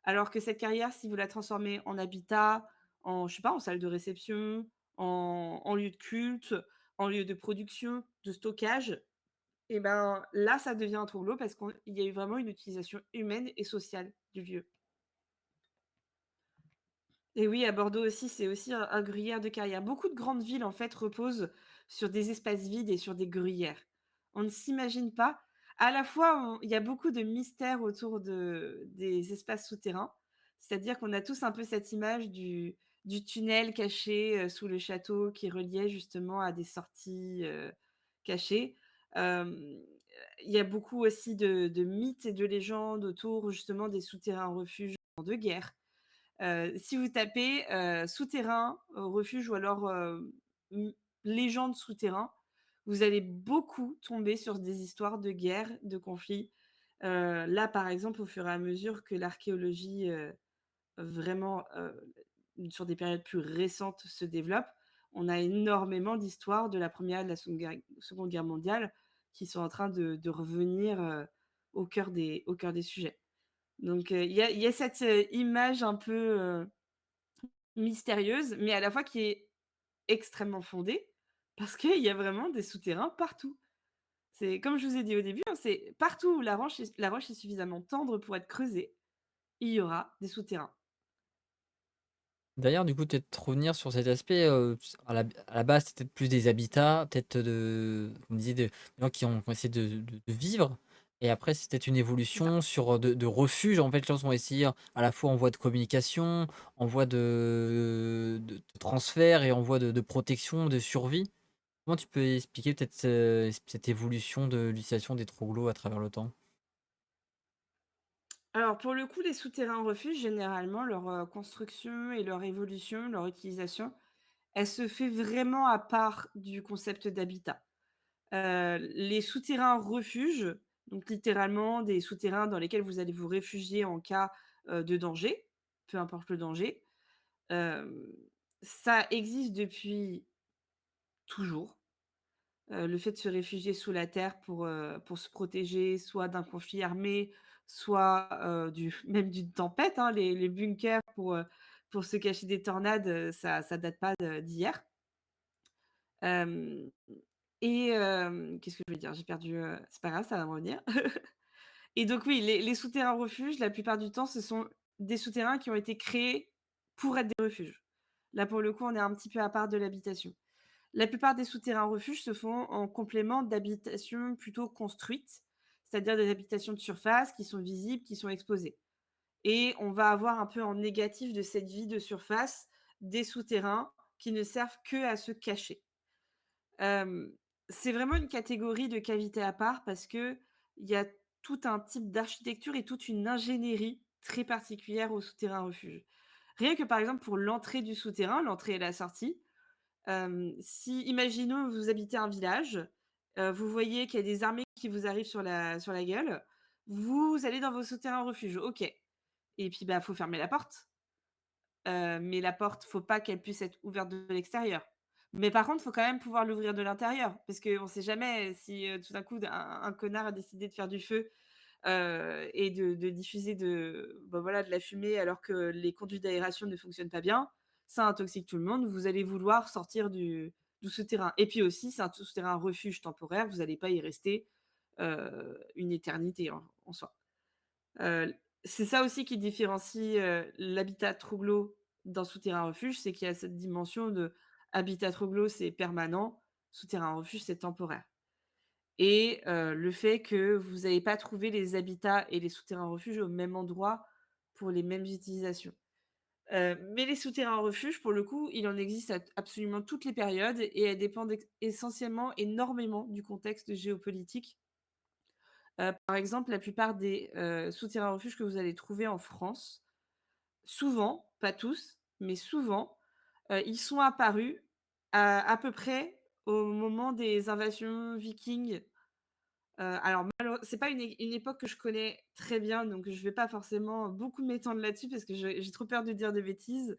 Alors que cette carrière, si vous la transformez en habitat, en je sais pas, en salle de réception, en lieu de culte, en lieu de production, de stockage, et ben, là, ça devient un troglo parce qu'il y a eu vraiment une utilisation humaine et sociale du lieu. Et oui, à Bordeaux aussi, c'est aussi un gruyère de carrière. Beaucoup de grandes villes, en fait, reposent sur des espaces vides et sur des gruyères. On ne s'imagine pas. À la fois, il y a beaucoup de mystères autour des espaces souterrains. C'est-à-dire qu'on a tous un peu cette image du tunnel caché sous le château qui reliait justement à des sorties cachées. Euh, il y a beaucoup aussi de mythes et de légendes autour justement des souterrains refuges de guerre. Si vous tapez, souterrain, refuge ou alors, mmh, légende souterrain, vous allez beaucoup tomber sur des histoires de guerre, de conflits. Là, par exemple, au fur et à mesure que l'archéologie, vraiment, sur des périodes plus récentes se développe, on a énormément d'histoires de la première et de la seconde guerre mondiale qui sont en train de revenir, au cœur des sujets. Donc, il y a cette, image un peu, mystérieuse, mais à la fois qui est extrêmement fondée, parce qu'il y a vraiment des souterrains partout. C'est comme je vous ai dit au début, hein, c'est partout où la roche est suffisamment tendre pour être creusée, il y aura des souterrains. D'ailleurs, du coup, peut-être revenir sur cet aspect, à la base, c'était plus des habitats, peut-être comme disiez, de des gens qui ont essayé de vivre et après c'est peut-être une C'est ça. évolution sur, de refuges. En fait, les gens ont essayé à la fois en voie de communication, en voie de transfert et en voie de protection, de survie. Comment tu peux expliquer peut-être cette évolution de l'utilisation des troglodytes à travers le temps? Alors pour le coup, les souterrains refuges, généralement, leur, construction et leur évolution, leur utilisation, elle se fait vraiment à part du concept d'habitat. Les souterrains refuges, donc littéralement des souterrains dans lesquels vous allez vous réfugier en cas, de danger, peu importe le danger, hem, ça existe depuis toujours. Le fait de se réfugier sous la terre pour se protéger soit d'un conflit armé, soit, du même d'une tempête, hein. Les bunkers pour se cacher des tornades, ça date pas d'hier. Hem et qu'est-ce que je voulais dire? J'ai perdu, c'est pas grave, ça va me revenir. Et donc oui, les souterrains refuges, la plupart du temps, ce sont des souterrains qui ont été créés pour être des refuges. Là, pour le coup, on est un petit peu à part de l'habitation. La plupart des souterrains refuges se font en complément d'habitations plutôt construites, c'est-à-dire des habitations de surface qui sont visibles, qui sont exposées. Et on va avoir un peu en négatif de cette vie de surface des souterrains qui ne servent que à se cacher. Hem, c'est vraiment une catégorie de cavité à part parce qu'il y a tout un type d'architecture et toute une ingénierie très particulière au souterrain refuge. Rien que par exemple pour l'entrée du souterrain, l'entrée et la sortie, si imaginons vous habitez un village, vous voyez qu'il y a des armées qui vous arrivent sur la gueule, vous allez dans vos souterrains refuge, OK. Et puis, bah, faut fermer la porte. Mais la porte, faut pas qu'elle puisse être ouverte de l'extérieur. Mais par contre, faut quand même pouvoir l'ouvrir de l'intérieur parce qu'on sait jamais si, tout d'un coup, un connard a décidé de faire du feu, et de diffuser bah, voilà, de la fumée alors que les conduits d'aération ne fonctionnent pas bien. Ça intoxique tout le monde. Vous allez vouloir sortir du souterrain et puis aussi, c'est un souterrain refuge temporaire, vous allez pas y rester, une éternité en soi. C'est ça aussi qui différencie, l'habitat trouglo d'un souterrain refuge, c'est qu'il y a cette dimension de habitat trouglo, c'est permanent, souterrain refuge, c'est temporaire et le fait que vous n'allez pas trouver les habitats et les souterrains refuges au même endroit pour les mêmes utilisations. Mais les souterrains refuges, pour le coup, il en existe à absolument toutes les périodes et elles dépendent essentiellement énormément du contexte géopolitique. Par exemple, la plupart des, souterrains refuges que vous allez trouver en France, souvent, pas tous, mais souvent, ils sont apparus à peu près au moment des invasions vikings. Alors c'est pas une époque que je connais très bien, donc je vais pas forcément beaucoup m'étendre là-dessus parce que j'ai trop peur de dire des bêtises.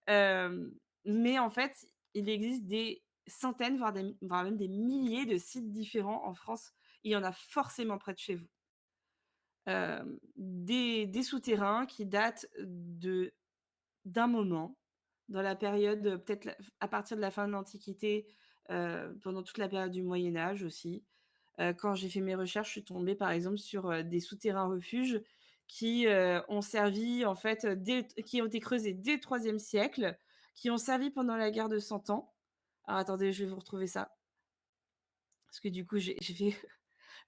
Mais en fait, il existe des centaines, voire même des milliers de sites différents en France. Il y en a forcément près de chez vous. Des souterrains qui datent d'un moment, dans la période, peut-être à partir de la fin de l'Antiquité, pendant toute la période du Moyen Âge aussi. Quand j'ai fait mes recherches, je suis tombée par exemple sur, des souterrains refuges qui, ont servi en fait, qui ont été creusés dès le 3e siècle, qui ont servi pendant la guerre de 100 ans. Alors attendez, je vais vous retrouver ça, parce que du coup j'ai fait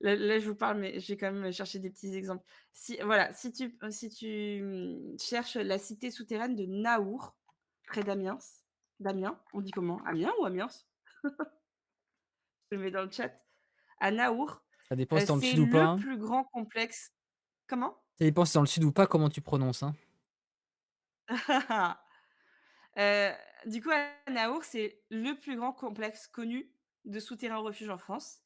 là, je vous parle, mais j'ai quand même cherché des petits exemples. Si voilà, si tu cherches la cité souterraine de Naour, près d'Amiens, on dit comment? Amiens ou Amiens? Je le mets dans le chat. À Naour, Ça dépend si tu es dans le c'est sud ou pas, le hein. plus grand complexe comment? Ça dépend si tu es dans le sud ou pas, comment tu prononces, hein. Heu, du coup, à Naour, c'est le plus grand complexe connu de souterrains refuge en France,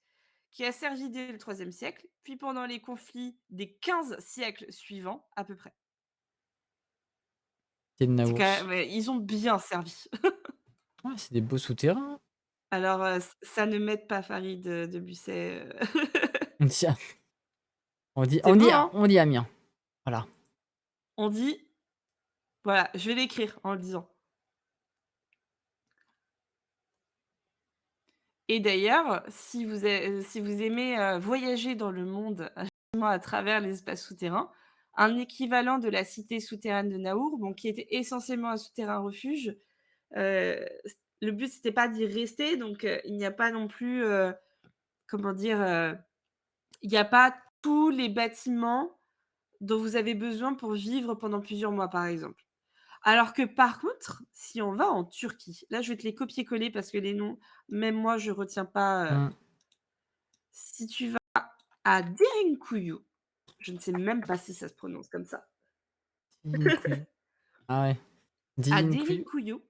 qui a servi dès le 3e siècle, puis pendant les conflits des 15 siècles suivants, à peu près. C'est quand Naours. même ouais, ils ont bien servi. Ouais, c'est des beaux souterrains. Alors, ça ne m'aide pas Farid, de Busset, On dit on dit C'est on dit beau, hein? on dit Amiens. Voilà. On dit voilà, je vais l'écrire en le disant. Et d'ailleurs, si vous aimez, voyager dans le monde, justement à travers les espaces souterrains, un équivalent de la cité souterraine de Naour, bon qui était essentiellement un souterrain refuge, c le but c'était pas d'y rester donc il n'y a pas non plus, comment dire? Il y a pas tous les bâtiments dont vous avez besoin pour vivre pendant plusieurs mois, par exemple. Alors que par contre, si on va en Turquie, là je vais te les copier-coller parce que les noms, même moi je retiens pas, Mmh. si tu vas à Derinkuyu, je ne sais même pas si ça se prononce comme ça. Dilinkuyu. Ah ouais. À Dilinkuyu. Derinkuyu,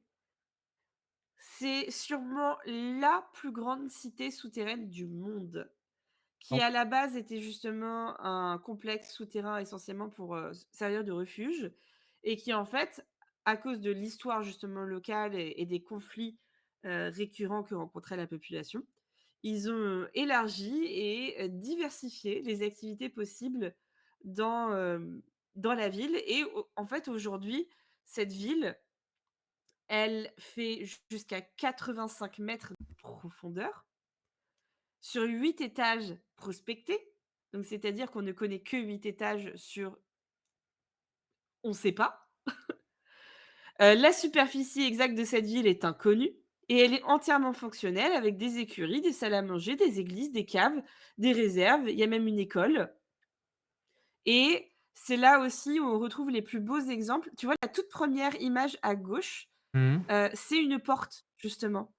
c'est sûrement la plus grande cité souterraine du monde, qui Donc à la base était justement un complexe souterrain essentiellement pour, servir de refuge et qui en fait, à cause de l'histoire justement locale et des conflits, récurrents que rencontrait la population, ils ont élargi et diversifié les activités possibles dans, dans la ville et en fait aujourd'hui, cette ville, elle fait jusqu'à 85 mètres de profondeur. sur 8 étages prospectés, donc c'est-à-dire qu'on ne connaît que 8 étages sur on sait pas. La superficie exacte de cette ville est inconnue et elle est entièrement fonctionnelle avec des écuries, des salles à manger, des églises, des caves, des réserves, il y a même une école et c'est là aussi où on retrouve les plus beaux exemples. Tu vois la toute première image à gauche, Mmh. c'est une porte justement.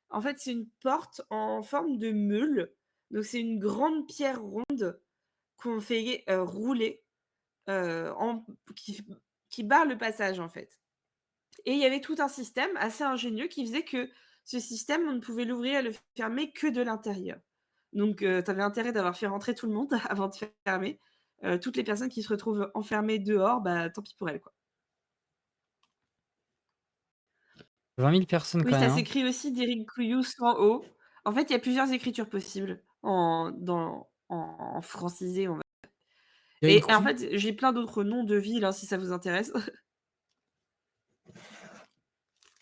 En fait, c'est une porte en forme de meule, donc c'est une grande pierre ronde qu'on fait, rouler, en qui barre le passage, en fait. Et il y avait tout un système assez ingénieux qui faisait que ce système, on ne pouvait l'ouvrir et le fermer que de l'intérieur. Donc tu avais intérêt d'avoir fait rentrer tout le monde avant de fermer. Toutes les personnes qui se retrouvent enfermées dehors, bah, tant pis pour elles, quoi. 20 000 personnes Oui, quand même, ça hein. s'écrit aussi Dirichkuyu sans O. En fait, il y a plusieurs écritures possibles en francisé, on va et en Derinkuyu. fait, j'ai plein d'autres noms de villes, hein, si ça vous intéresse.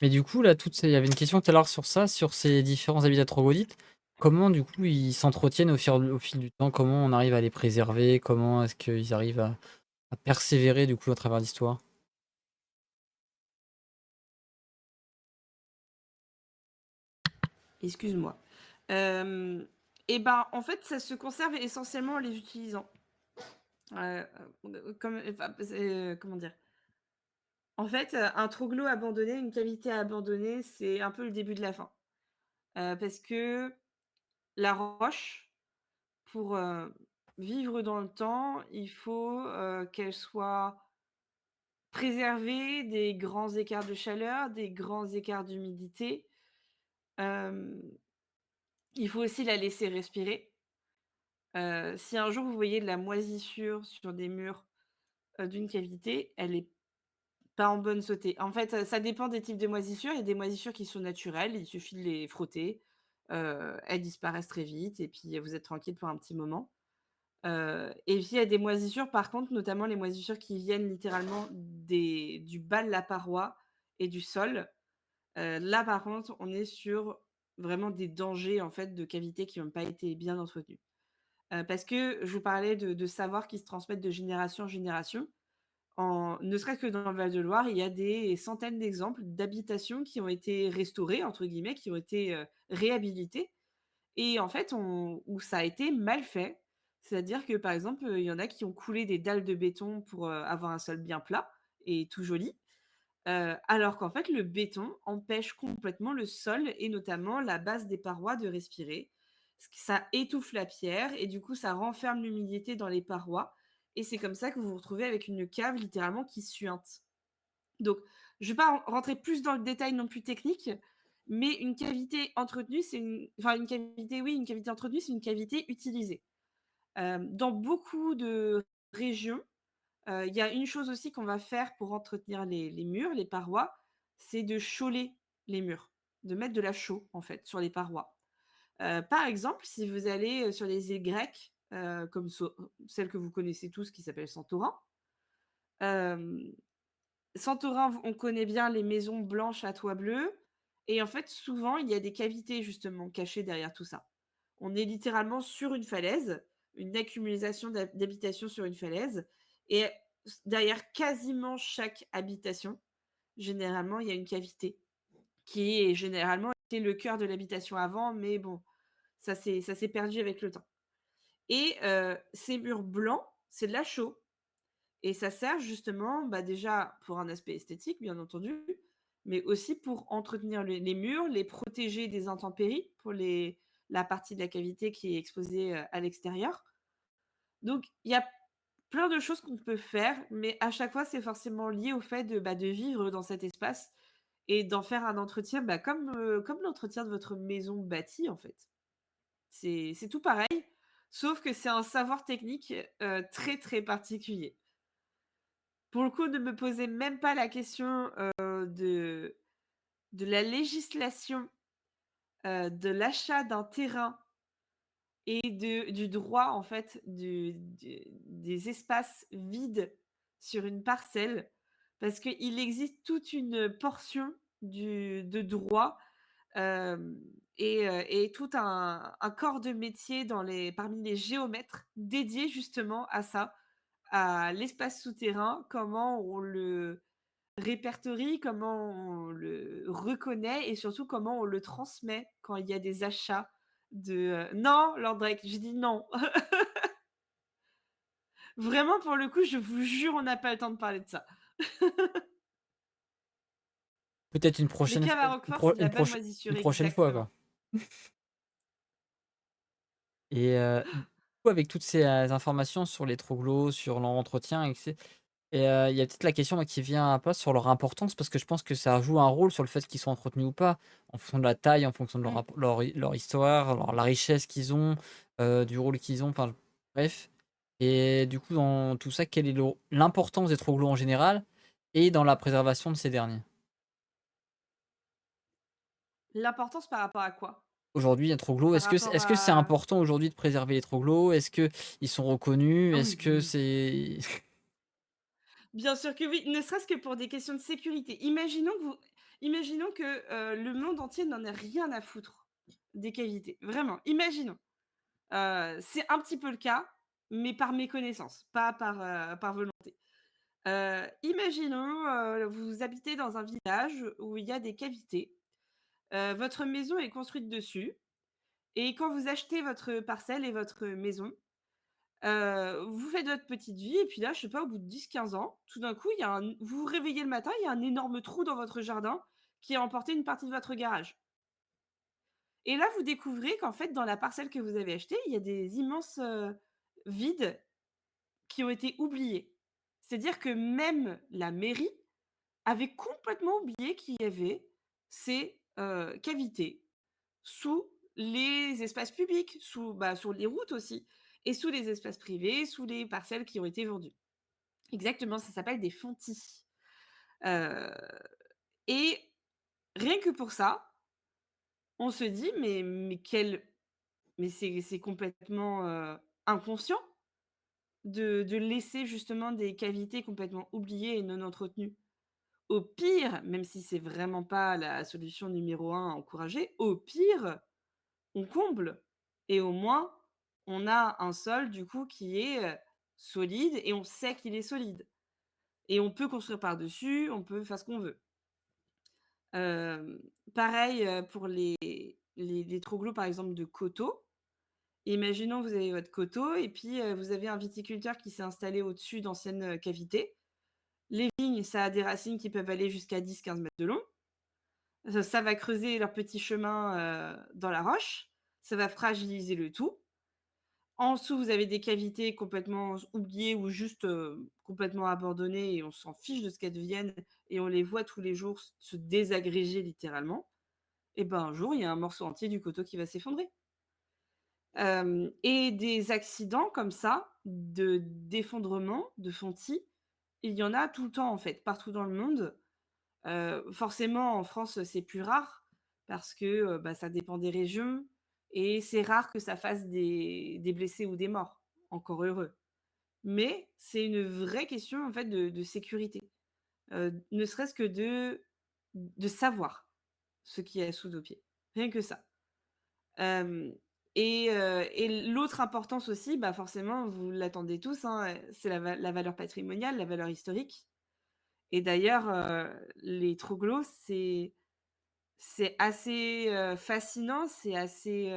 Mais du coup, là, toutes ces il y avait une question tout à l'heure sur ça, sur ces différents habitats troglodytes. Comment, du coup, ils s'entretiennent au fil du temps? Comment on arrive à les préserver? Comment est-ce qu'ils arrivent à persévérer, du coup, à travers l'histoire? Excuse-moi. Hem et ben, en fait, ça se conserve essentiellement en les utilisant. Comme enfin, c'est, comment dire? En fait, un troglo abandonné, une cavité abandonnée, c'est un peu le début de la fin. Parce que la roche, pour, vivre dans le temps, il faut, qu'elle soit préservée des grands écarts de chaleur, des grands écarts d'humidité. Hem, il faut aussi la laisser respirer. Si un jour vous voyez de la moisissure sur des murs, d'une cavité, elle est pas en bonne santé. En fait, ça dépend des types de moisissures. Il y a des moisissures qui sont naturelles, il suffit de les frotter, elles disparaissent très vite et puis vous êtes tranquille pour un petit moment. Et puis il y a des moisissures par contre, notamment les moisissures qui viennent littéralement du bas de la paroi et du sol. Là par contre, on est sur vraiment des dangers en fait de cavités qui n'ont pas été bien entretenues. Parce que je vous parlais de savoirs qui se transmettent de génération en génération. Ne serait-ce que dans le Val-de-Loire, il y a des centaines d'exemples d'habitations qui ont été «restaurées» entre guillemets, qui ont été, réhabilitées et en fait où ça a été mal fait. C'est-à-dire que, par exemple, il y en a qui ont coulé des dalles de béton pour, avoir un sol bien plat et tout joli, alors qu'en fait le béton empêche complètement le sol et notamment la base des parois de respirer. Ça étouffe la pierre et du coup ça renferme l'humidité dans les parois et c'est comme ça que vous vous retrouvez avec une cave littéralement qui suinte. Donc je ne vais pas rentrer plus dans le détail non plus technique, mais une cavité entretenue, c'est une cavité oui, une cavité entretenue, c'est une cavité utilisée. Dans beaucoup de régions, il y a une chose aussi qu'on va faire pour entretenir les murs, les parois, c'est de chauler les murs, de mettre de la chaux, en fait, sur les parois. Par exemple, si vous allez, sur les îles grecques, comme celle que vous connaissez tous qui s'appelle Santorin. Hem, Santorin, on connaît bien les maisons blanches à toit bleu et en fait, souvent, il y a des cavités justement cachées derrière tout ça. On est littéralement sur une falaise, une accumulation d'habitations sur une falaise et derrière quasiment chaque habitation, généralement, il y a une cavité qui est généralement était le cœur de l'habitation avant, mais bon, ça s'est perdu avec le temps et ces murs blancs, c'est de la chaux et ça sert justement, bah, déjà pour un aspect esthétique, bien entendu, mais aussi pour entretenir les murs, les protéger des intempéries pour la partie de la cavité qui est exposée, à l'extérieur. Donc il y a plein de choses qu'on peut faire, mais à chaque fois, c'est forcément lié au fait de vivre dans cet espace et d'en faire un entretien, bah, comme l'entretien de votre maison bâtie, en fait. C'est tout pareil, sauf que c'est un savoir technique, très, très particulier. Pour le coup, ne me posez même pas la question, de la législation, de l'achat d'un terrain et du droit en fait des espaces vides sur une parcelle. Parce qu'il existe toute une portion de droit, hem et tout un corps de métier parmi les géomètres dédié justement à ça, à l'espace souterrain, comment on le répertorie, comment on le reconnaît et surtout comment on le transmet quand il y a des achats non, Lord Drake, j'ai dit non. Vraiment pour le coup, je vous jure, on n'a pas le temps de parler de ça. Peut-être une Les prochaine caves à fois, Roquefort, c'est de la bonne moisissure, une prochaine fois, exactement. quoi. Et du coup, avec toutes ces, informations sur les troglos, sur leur entretien il y a peut-être la question, moi, qui vient un peu sur leur importance parce que je pense que ça joue un rôle sur le fait qu'ils soient entretenus ou pas, en fonction de la taille, en fonction de Mmh. leur histoire, la richesse qu'ils ont, du rôle qu'ils ont, enfin, bref. Et du coup, dans tout ça, quelle est l'importance des troglos en général et dans la préservation de ces derniers? L'importance par rapport à quoi? Aujourd'hui, un troglo, Par rapport est-ce que c'est à important aujourd'hui de préserver les troglos? Est-ce qu'ils sont reconnus? ah Est-ce oui, oui, que oui. c'est Bien sûr que oui, ne serait-ce que pour des questions de sécurité. Imaginons que, le monde entier n'en ait rien à foutre des cavités. Vraiment, imaginons. C'est un petit peu le cas, mais par méconnaissance, pas par volonté. Imaginons, vous habitez dans un village où il y a des cavités. Votre maison est construite dessus et quand vous achetez votre parcelle et votre maison, vous faites votre petite vie et puis là, je sais pas, au bout de 10, 15 ans, tout d'un coup, il y a un vous vous réveillez le matin, il y a un énorme trou dans votre jardin qui a emporté une partie de votre garage et là, vous découvrez qu'en fait, dans la parcelle que vous avez achetée, il y a des immenses, vides qui ont été oubliés. C'est-à-dire que même la mairie avait complètement oublié qu'il y avait ces, cavités sous les espaces publics, sur les routes aussi et sous les espaces privés, sous les parcelles qui ont été vendues. Exactement, ça s'appelle des fontis, heu et rien que pour ça, on se dit: «Mais c'est complètement, inconscient de laisser justement des cavités complètement oubliées et non entretenues». Au pire, même si c'est vraiment pas la solution numéro un à encourager, au pire, on comble et au moins, on a un sol du coup qui est, solide et on sait qu'il est solide et on peut construire par-dessus, on peut faire ce qu'on veut. Hem, Pareil, pour les troglos par exemple de coteaux. Imaginons vous avez votre coteau et puis, vous avez un viticulteur qui s'est installé au-dessus d'anciennes, cavités. Les vignes, ça a des racines qui peuvent aller jusqu'à 10, 15 mètres de long. Ça va creuser leur petit chemin, dans la roche. Ça va fragiliser le tout. En dessous, vous avez des cavités complètement oubliées ou juste, complètement abandonnées et on s'en fiche de ce qu'elles deviennent et on les voit tous les jours se désagréger littéralement. Et ben, un jour, il y a un morceau entier du coteau qui va s'effondrer. Et des accidents comme ça, d'effondrement, de fontis, il y en a tout le temps en fait, partout dans le monde. Forcément en France, c'est plus rare parce que, bah, ça dépend des régions et c'est rare que ça fasse des blessés ou des morts, encore heureux. Mais c'est une vraie question en fait de sécurité, ne serait-ce que de savoir ce qu'il y a sous nos pieds. Rien que ça. Hem et l'autre importance aussi, bah, forcément vous l'attendez tous, hein, c'est la valeur patrimoniale, la valeur historique et d'ailleurs, les troglos, c'est assez, fascinant, c'est assez,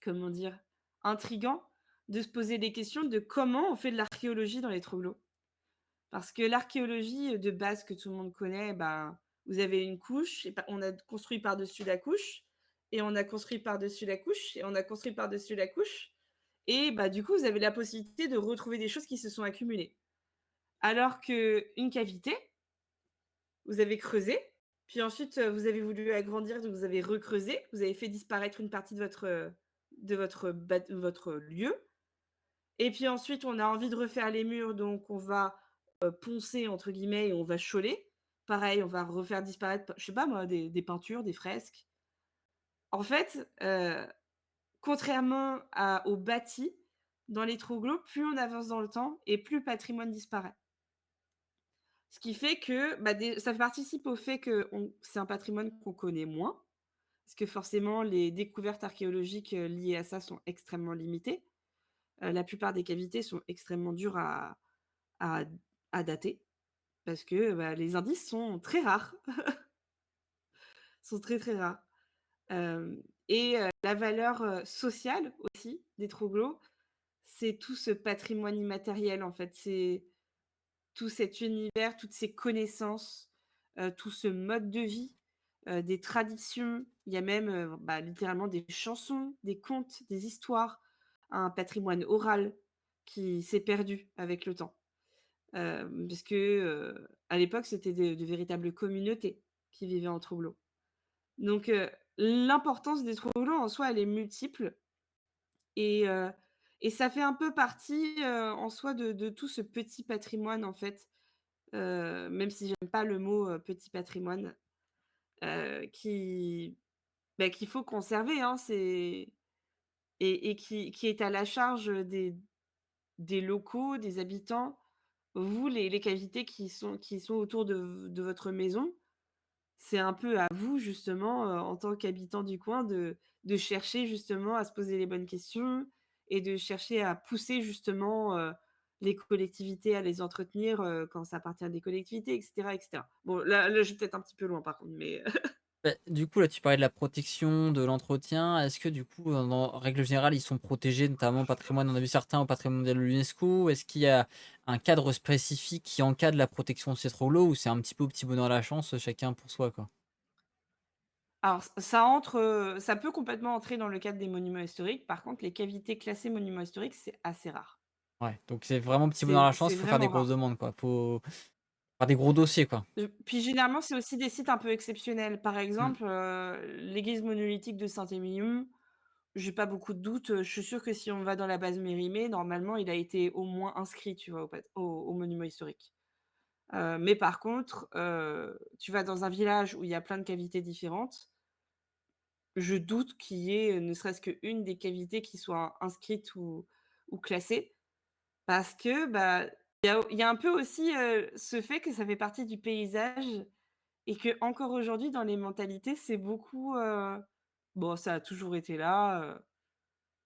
comment dire? Intriguant de se poser des questions de comment on fait de l'archéologie dans les troglos. Parce que l'archéologie, de base que tout le monde connaît, ben, vous avez une couche et on a construit par-dessus la couche et on a construit par-dessus la couche et on a construit par-dessus la couche et bah, du coup, vous avez la possibilité de retrouver des choses qui se sont accumulées. Alors qu'une cavité, vous avez creusé, puis ensuite, vous avez voulu agrandir, donc vous avez recreusé, vous avez fait disparaître une partie de votre lieu et puis ensuite on a envie de refaire les murs, donc on va, «poncer» entre guillemets et on va choler. Pareil, on va refaire disparaître, je sais pas moi, des peintures, des fresques. En fait, contrairement au bâti, dans les troglos, plus on avance dans le temps et plus le patrimoine disparaît. Ce qui fait que, bah, ça participe au fait que c'est un patrimoine qu'on connaît moins. parce que forcément les découvertes archéologiques, liées à ça sont extrêmement limitées. La plupart des cavités sont extrêmement dures à à dater parce que, bah, les indices sont très rares, sont très, très rares. Hem La valeur, sociale aussi des troglos, c'est tout ce patrimoine immatériel, en fait. C'est tout cet univers, toutes ces connaissances, tout ce mode de vie, des traditions. Il y a même, bah, littéralement des chansons, des contes, des histoires, un patrimoine oral qui s'est perdu avec le temps. Parce que, à l'époque, c'était de véritables communautés qui vivaient en troglo. Donc, l'importance des troglos en soi, elle est multiple et heu et ça fait un peu partie, en soi de tout ce petit patrimoine, en fait, même si j'aime pas le mot, petit patrimoine, qui bah, qu'il faut conserver, hein. C'est et qui est à la charge, des locaux, des habitants. Vous, les cavités qui sont autour de votre maison, c'est un peu à vous justement, en tant qu'habitant du coin de chercher justement à se poser les bonnes questions et de chercher à pousser justement, les collectivités à les entretenir, quand ça appartient à des collectivités et cetera et cetera. Bon là, je vais peut-être un petit peu loin par contre, mais Bah, du coup, là, tu parlais de la protection, de l'entretien. Est-ce que du coup, en règle générale, ils sont protégés, notamment patrimoine, on a vu certains au patrimoine mondial de l'UNESCO. Est-ce qu'il y a un cadre spécifique qui encadre la protection de ces troglos ou c'est un petit peu au petit bonheur à la chance, chacun pour soi, quoi? alors ça entre, ça peut complètement entrer dans le cadre des monuments historiques. Par contre, les cavités classées monuments historiques, c'est assez rare. Ouais, donc c'est vraiment petit bonheur à la chance, C'est il faut faire des vraiment grosses rare. demandes, quoi. Faut faire des gros dossiers, quoi. Puis généralement, c'est aussi des sites un peu exceptionnels. Par Mmh. exemple, l'église monolithique de Saint-Émilion, j'ai pas beaucoup de doutes, je suis sûre que si on va dans la base Mérimée, normalement, il a été au moins inscrit, tu vois, au monument historique. Mais par contre, tu vas dans un village où il y a plein de cavités différentes, je doute qu'il y ait, ne serait-ce qu'une des cavités qui soit inscrite ou classée. Parce que, bah, il y a un peu aussi, ce fait que ça fait partie du paysage et que encore aujourd'hui dans les mentalités, c'est beaucoup, «Bon, ça a toujours été là,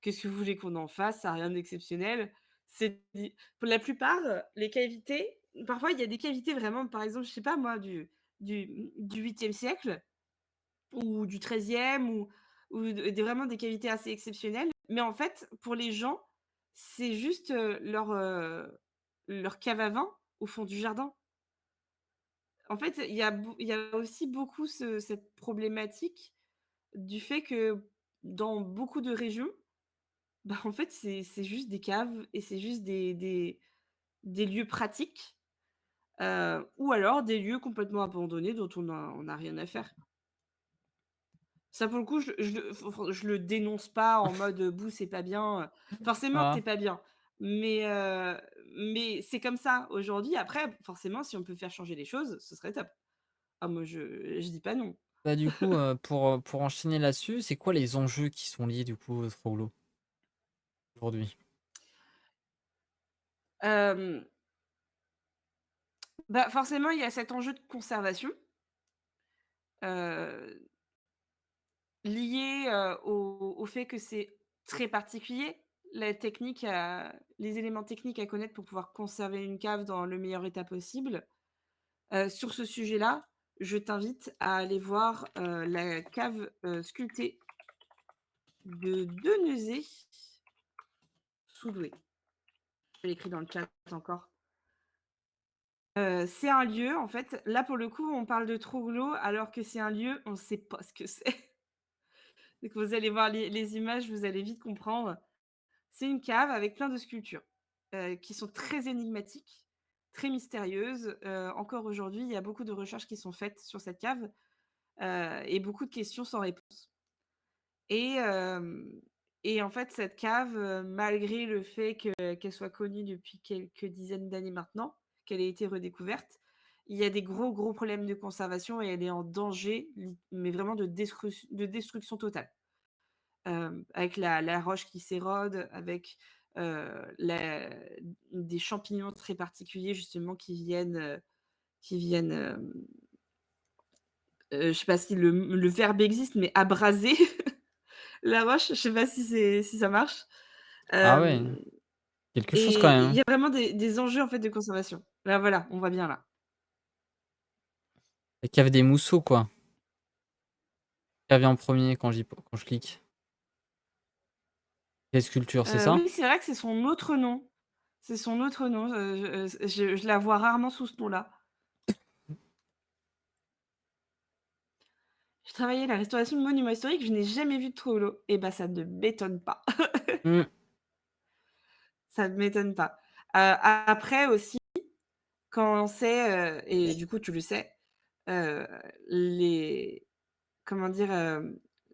qu'est-ce que vous voulez qu'on en fasse? Ça a rien d'exceptionnel». C'est dit pour la plupart, les cavités parfois il y a des cavités vraiment, par exemple, je sais pas moi, du 8e siècle ou du 13e ou des vraiment des cavités assez exceptionnelles. Mais en fait, pour les gens, c'est juste, leur cave à vin au fond du jardin. En fait, il y a aussi beaucoup cette problématique du fait que dans beaucoup de régions, bah, en fait, c'est juste des caves et c'est juste des lieux pratiques, ou alors des lieux complètement abandonnés dont on a rien à faire. Ça, pour le coup, je le dénonce pas en mode, «Bouh, c'est pas bien», forcément, c'est Ah. pas bien, mais c'est comme ça aujourd'hui. Après, forcément, si on peut faire changer les choses, ce serait top. Ah moi, je dis pas non. Bah, du coup, pour enchaîner là-dessus, c'est quoi les enjeux qui sont liés, du coup, aux troglos aujourd'hui? Hem, Bah, forcément, il y a cet enjeu de conservation, heu, lié, au fait que c'est très particulier. Les éléments techniques à connaître pour pouvoir conserver une cave dans le meilleur état possible. Sur ce sujet-là, je t'invite à aller voir, la cave, sculptée de Denezé sous Douai. Je l'écris dans le chat encore. C'est un lieu en fait, là pour le coup, on parle de Troglo alors que c'est un lieu, on sait pas ce que c'est. Donc vous allez voir les images, vous allez vite comprendre. C'est une cave avec plein de sculptures, qui sont très énigmatiques, très mystérieuses. Encore aujourd'hui, il y a beaucoup de recherches qui sont faites sur cette cave, et beaucoup de questions sans réponse. Et hem et en fait, cette cave, malgré le fait qu'elle soit connue depuis quelques dizaines d'années maintenant, qu'elle ait été redécouverte, il y a des gros, gros problèmes de conservation et elle est en danger, mais vraiment de destruction totale. Avec la roche qui s'érode, avec, la des champignons très particuliers justement qui viennent, je sais pas si le verbe existe, mais abraser la roche, je sais pas si ça marche. Ah ouais, Hem quelque chose quand et même, il hein. y a vraiment des enjeux, en fait, de conservation. Là, voilà, on voit bien là. La cave des mousseaux, quoi. Qui revient en premier quand je clique? Les sculptures, c'est ça? Oui, c'est vrai que c'est son autre nom. C'est son autre nom, je la vois rarement sous ce nom-là. Je travaillais à la restauration de monuments historiques, je n'ai jamais vu de troglo. Et bah, ça ne m'étonne pas. Mmh. Ça ne m'étonne pas. Après aussi, quand c'est, et du coup tu le sais, heu, les comment dire?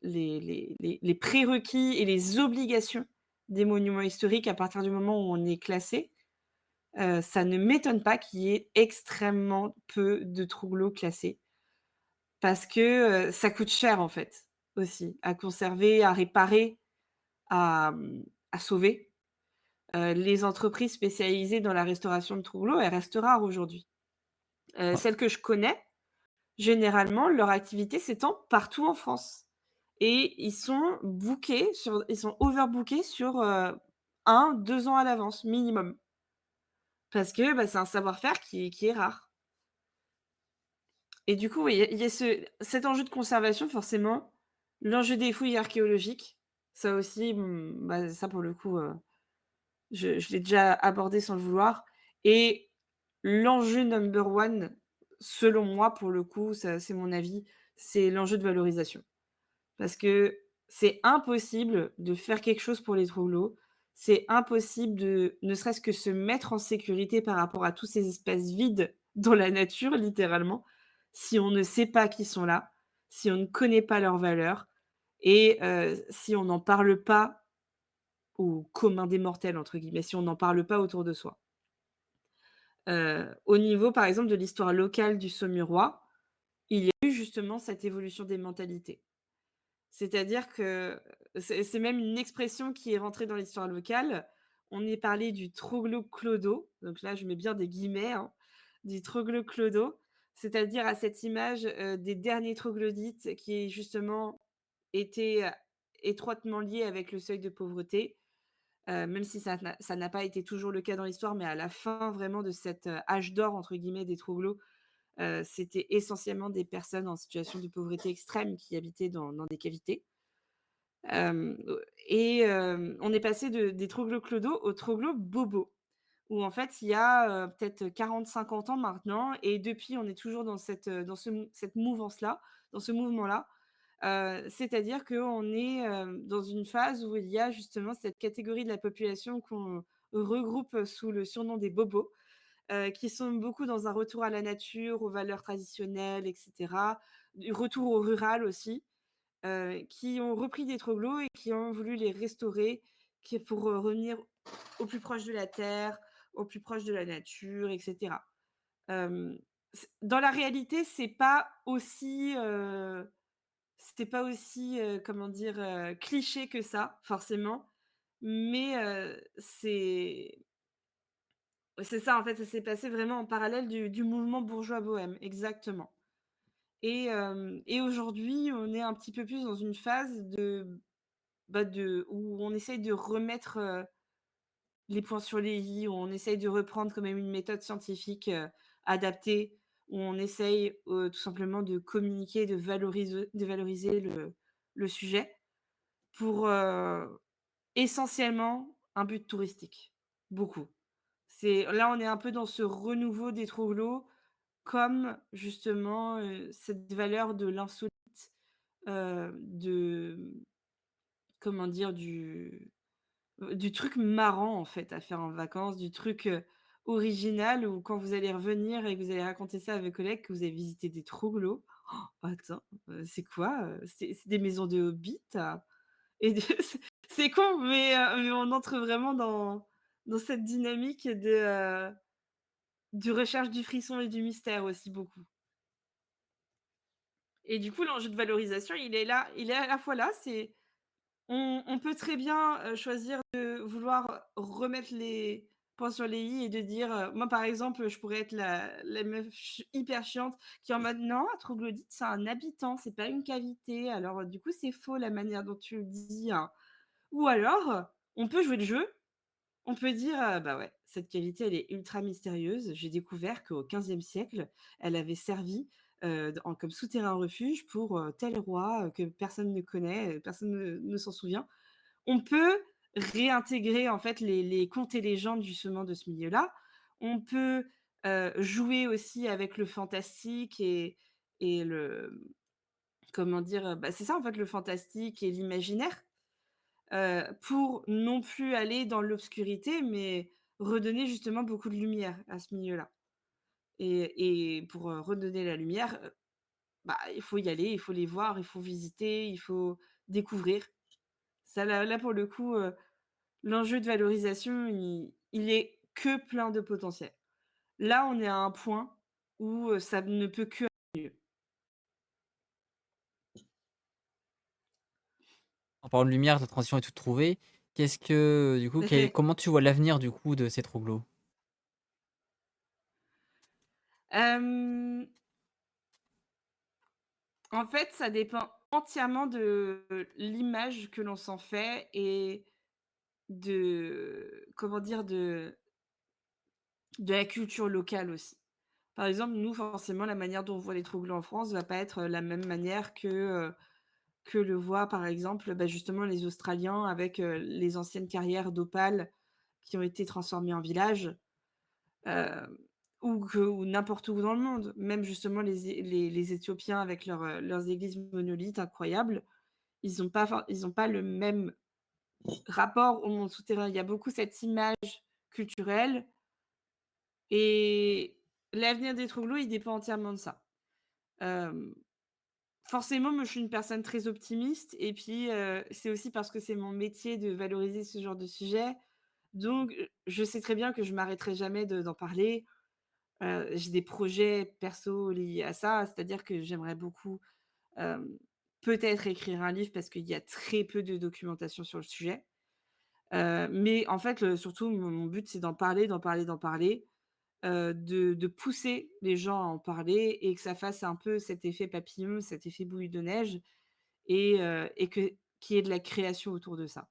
Les prérequis et les obligations des monuments historiques à partir du moment où on est classé, ça ne m'étonne pas qu'il y ait extrêmement peu de troglos classés. Parce que, ça coûte cher en fait, aussi, à conserver, à réparer, à sauver. Les entreprises spécialisées dans la restauration de troupeaux, elles restent rares aujourd'hui. Ah, Celles que je connais, généralement, leur activité s'étend partout en France et ils sont overbookés sur, 1-2 ans à l'avance minimum. Parce que, bah, c'est un savoir-faire qui est rare et du coup, oui, il y a cet enjeu de conservation forcément, l'enjeu des fouilles archéologiques, ça aussi, bah, ça pour le coup, je l'ai déjà abordé sans le vouloir et l'enjeu number one, selon moi, pour le coup, ça c'est mon avis, c'est l'enjeu de valorisation. Parce que c'est impossible de faire quelque chose pour les troglos. C'est impossible de ne serait-ce que se mettre en sécurité par rapport à tous ces espaces vides dans la nature, littéralement, si on ne sait pas qu'ils sont là, si on ne connaît pas leurs valeurs et si on n'en parle pas «au commun des mortels» entre guillemets, si on n'en parle pas autour de soi. Au niveau, par exemple, de l'histoire locale du Saumurois, il y a eu justement cette évolution des mentalités. C'est-à-dire que c'est même une expression qui est rentrée dans l'histoire locale. On y parlait du troglo-clodo, donc là je mets bien des guillemets, hein, du troglo-clodo, c'est-à-dire à cette image, des derniers troglodytes qui justement étaient, étroitement liés avec le seuil de pauvreté. Même si ça n'a pas été toujours le cas dans l'histoire, mais à la fin vraiment de cet, «âge d'or» entre guillemets des troglos, c'était essentiellement des personnes en situation de pauvreté extrême qui habitaient dans des cavités. On est passé des troglocs-clodos aux troglocs-bobos, où en fait il y a, peut-être 40-50 ans maintenant et depuis on est toujours dans cette mouvance-là, dans ce mouvement-là. C'est-à-dire qu'on est, dans une phase où il y a justement cette catégorie de la population qu'on regroupe sous le surnom des bobos, qui sont beaucoup dans un retour à la nature, aux valeurs traditionnelles et cetera, du retour au rural aussi, qui ont repris des troglos et qui ont voulu les restaurer, qui pour, revenir au plus proche de la terre, au plus proche de la nature et cetera. Hem, Dans la réalité, c'était pas aussi, comment dire? Cliché que ça, forcément, mais c'est ça, en fait, ça s'est passé vraiment en parallèle du mouvement bourgeois bohème, exactement et aujourd'hui, on est un petit peu plus dans une phase où on essaye de remettre, les points sur les i, où on essaye de reprendre quand même une méthode scientifique, adaptée, où on essaye, tout simplement de communiquer, de valoriser le sujet pour, essentiellement un but touristique, beaucoup. Là, on est un peu dans ce renouveau des troglos comme justement, cette valeur de l'insolite, de comment dire? Du truc marrant, en fait, à faire en vacances, du truc, original où quand vous allez revenir et que vous allez raconter ça à vos collègues que vous avez visité des troglos. «Attends, c'est quoi, c'est des maisons de hobbits?» et de c'est con, mais on entre vraiment dans cette dynamique de recherche du frisson et du mystère aussi beaucoup et du coup, l'enjeu de valorisation, il est là, il est à la fois là, on peut très bien, choisir de vouloir remettre les point sur les i et de dire, moi, par exemple, je pourrais être la meuf hyper chiante qui est en mode: «Non, un troglodyte, c'est un habitant, c'est pas une cavité. Alors, du coup, c'est faux la manière dont tu le dis, hein». Ou alors, on peut jouer le jeu, on peut dire, «Bah, ouais, cette cavité, elle est ultra mystérieuse. J'ai découvert qu'au XVe siècle, elle avait servi, d en comme souterrain refuge pour, tel roi, que personne ne connaît, personne ne s'en souvient». On peut réintégrer, en fait, les contes et légendes justement de ce milieu-là. On peut, jouer aussi avec le fantastique et le comment dire? Bah, c'est ça, en fait, le fantastique et l'imaginaire. Pour non plus aller dans l'obscurité, mais redonner justement beaucoup de lumière à ce milieu-là. Et pour, redonner la lumière, bah, il faut y aller, il faut les voir, il faut visiter, il faut découvrir. Ça là pour le coup, l'enjeu de valorisation, il est que plein de potentiel. Là, on est à un point où, ça ne peut que aller mieux. En parlant de lumière, ta transition est toute trouvée. Qu'est-ce que du coup, comment tu vois l'avenir du coup de ces troglos? Hem, En fait, ça dépend entièrement de l'image que l'on s'en fait et de comment dire? De la culture locale aussi. Par exemple, nous, forcément, la manière dont on voit les troglos en France va pas être la même manière que le voient, par exemple, bah, justement les Australiens avec, les anciennes carrières d'opale qui ont été transformées en villages, hem, ou n'importe où dans le monde. Même justement les Éthiopiens avec leurs églises monolithes incroyables, ils ont pas le même rapport au monde souterrain. Il y a beaucoup cette image culturelle et l'avenir des troglos, il dépend entièrement de ça. Hem, Forcément, moi, je suis une personne très optimiste et puis, c'est aussi parce que c'est mon métier de valoriser ce genre de sujet. Donc, je sais très bien que je m'arrêterai jamais d'en parler. J'ai des projets perso liés à ça, c'est-à-dire que j'aimerais beaucoup, hem, peut-être écrire un livre parce qu'il y a très peu de documentation sur le sujet. Mais en fait, surtout mon but, c'est d'en parler, d'en parler, d'en parler, de pousser les gens à en parler et que ça fasse un peu cet effet papillon, cet effet boule de neige et qu'il y ait de la création autour de ça.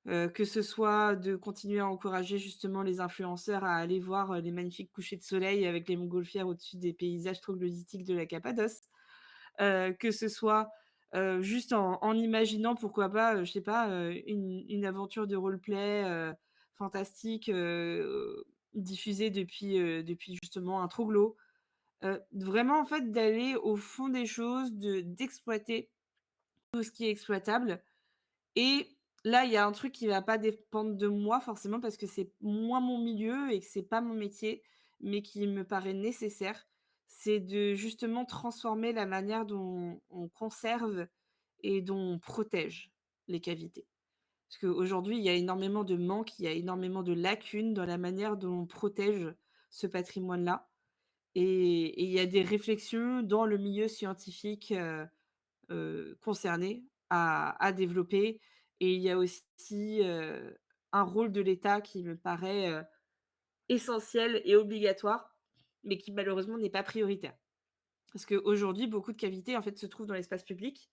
Que ce soit de continuer à encourager justement les influenceurs à aller voir, les magnifiques couchers de soleil avec les montgolfières au-dessus des paysages troglodytiques de la Cappadoce. Que ce soit, juste en imaginant pourquoi pas, je sais pas, une aventure de roleplay, fantastique, diffusée depuis justement un troglo. Vraiment en fait d'aller au fond des choses, d'exploiter tout ce qui est exploitable et là, il y a un truc qui va pas dépendre de moi forcément parce que c'est moins mon milieu et que c'est pas mon métier, mais qui me paraît nécessaire. C'est de justement transformer la manière dont on conserve et dont on protège les cavités. Parce qu'aujourd'hui, il y a énormément de manques, il y a énormément de lacunes dans la manière dont on protège ce patrimoine-là et il y a des réflexions dans le milieu scientifique, concernés à développer et il y a aussi, un rôle de l'État qui me paraît, essentiel et obligatoire, mais qui malheureusement n'est pas prioritaire. Parce qu'aujourd'hui, beaucoup de cavités, en fait, se trouvent dans l'espace public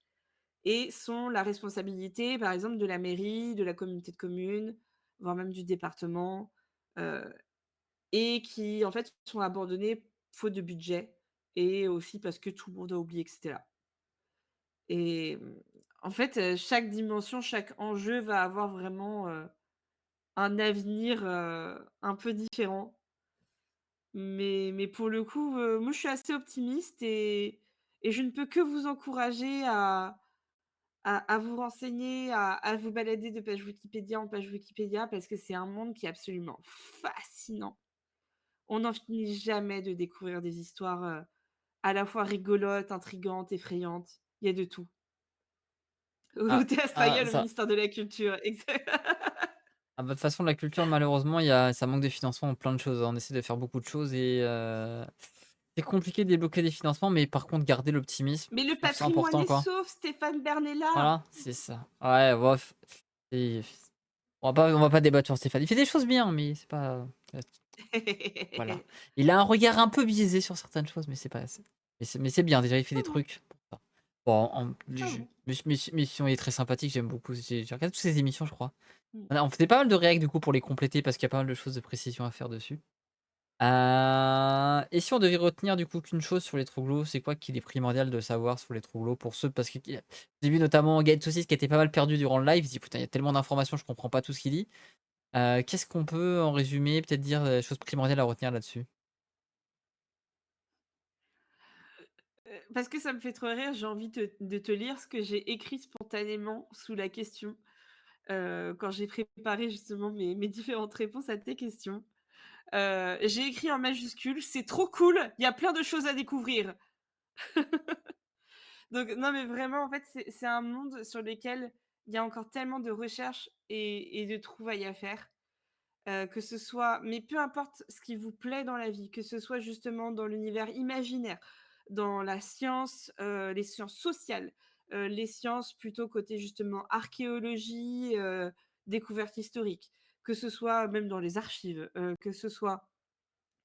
et sont la responsabilité, par exemple, de la mairie, de la communauté de communes, voire même du département, heu et qui, en fait, sont abandonnées faute de budget et aussi parce que tout le monde a oublié que c'était là. Et en fait, chaque dimension, chaque enjeu va avoir vraiment, un avenir, un peu différent. Mais pour le coup, moi je suis assez optimiste et je ne peux que vous encourager à vous renseigner, à vous balader de page Wikipédia en page Wikipédia parce que c'est un monde qui est absolument fascinant. On n'en finit jamais de découvrir des histoires, à la fois rigolotes, intrigantes, effrayantes. Il y a de tout. Ah, L'hôtel ah Astérien, le ça ministère de la culture, exact. ah bah, de toute façon la culture malheureusement ça manque de financement dans plein de choses, hein. On essaie de faire beaucoup de choses et c'est compliqué de débloquer des financements, mais par contre garder l'optimisme, Mais je le trouve que c'est patrimoine important, est quoi. sauf, Stéphane Bern est là. Voilà, c'est ça. Ouais, bof et On va pas débattre sur Stéphane. Il fait des choses bien, mais c'est pas, voilà. Il a un regard un peu biaisé sur certaines choses, mais c'est pas assez. Mais c'est bien, déjà, il fait Ah des bon? trucs pour ça. Bon, en Ah je bon? Mission il est très sympathique, j'aime beaucoup. J'ai regardé toutes ses émissions, je crois. Mmh. On faisait pas mal de réacs, du coup, pour les compléter parce qu'il y a pas mal de choses de précision à faire dessus. Et si on devait retenir, du coup, qu'une chose sur les troglos, c'est quoi qu'il est primordial de savoir sur les troglos pour ceux parce que j'ai vu notamment Gaël Saucisse qui était pas mal perdu durant le live, il se dit: «Putain, il y a tellement d'informations, je comprends pas tout ce qu'il dit». Qu'est-ce qu'on peut en résumer, peut-être dire, choses primordiales à retenir là-dessus? Parce que ça me fait trop rire, j'ai envie de te lire ce que j'ai écrit spontanément sous la question, quand j'ai préparé justement mes différentes réponses à tes questions. J'ai écrit en majuscule: «C'est trop cool, il y a plein de choses à découvrir». Donc non, mais vraiment, en fait, c'est un monde sur lequel il y a encore tellement de recherches et de trouvailles à faire, que ce soit mais peu importe ce qui vous plaît dans la vie, que ce soit justement dans l'univers imaginaire, dans la science, les sciences sociales, les sciences plutôt côté justement archéologie, découverte historique, que ce soit même dans les archives, que ce soit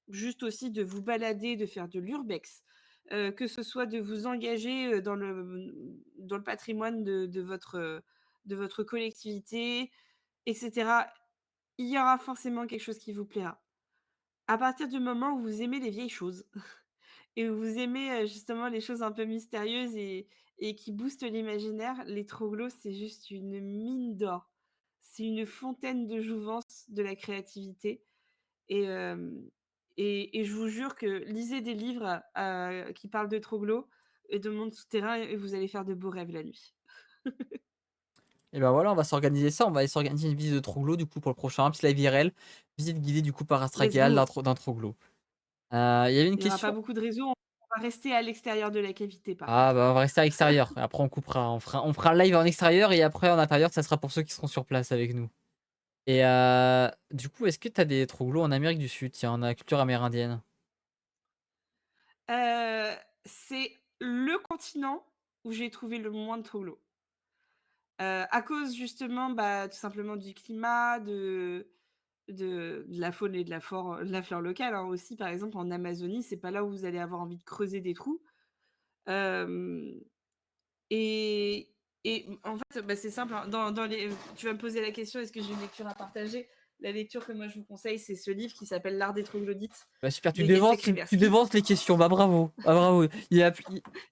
juste aussi de vous balader, de faire de l'urbex, que ce soit de vous engager, dans le patrimoine de votre collectivité et cetera. Il y aura forcément quelque chose qui vous plaira. À partir du moment où vous aimez les vieilles choses et où vous aimez, justement les choses un peu mystérieuses et qui boostent l'imaginaire, les troglos, c'est juste une mine d'or. C'est une fontaine de jouvence de la créativité et hem et je vous jure que lisez des livres, qui parlent de troglos et de monde souterrain et vous allez faire de beaux rêves la nuit. Et ben voilà, on va s'organiser ça, on va aller s'organiser une visite de troglo, du coup, pour le prochain, petit live IRL, visite guidée, du coup, par Let's Astragal go! d'un troglo. Il y avait une Il y aura pas question. beaucoup de réseau, on va rester à l'extérieur de la cavité par Ah contre. bah, on va rester à l'extérieur et après on coupera, on fera le live en extérieur et après en intérieur, ça sera pour ceux qui seront sur place avec nous. Et du coup, est-ce que tu as des troglos en Amérique du Sud? Tiens, en a culture amérindienne? Heu, c'est le continent où j'ai trouvé le moins de troglos. À cause justement, bah, tout simplement du climat, de la faune et de la flore locale, hein, aussi. Par exemple, en Amazonie, c'est pas là où vous allez avoir envie de creuser des trous. Hem et en fait, bah, c'est simple, hein, dans les tu vas me poser la question: «Est-ce que j'ai une lecture à partager?» La lecture que moi je vous conseille, c'est ce livre qui s'appelle «L'art des troglodytes» Bah, super, de Jacek tu Reverski. devances les questions, bah, bravo, ah bravo. Il a pu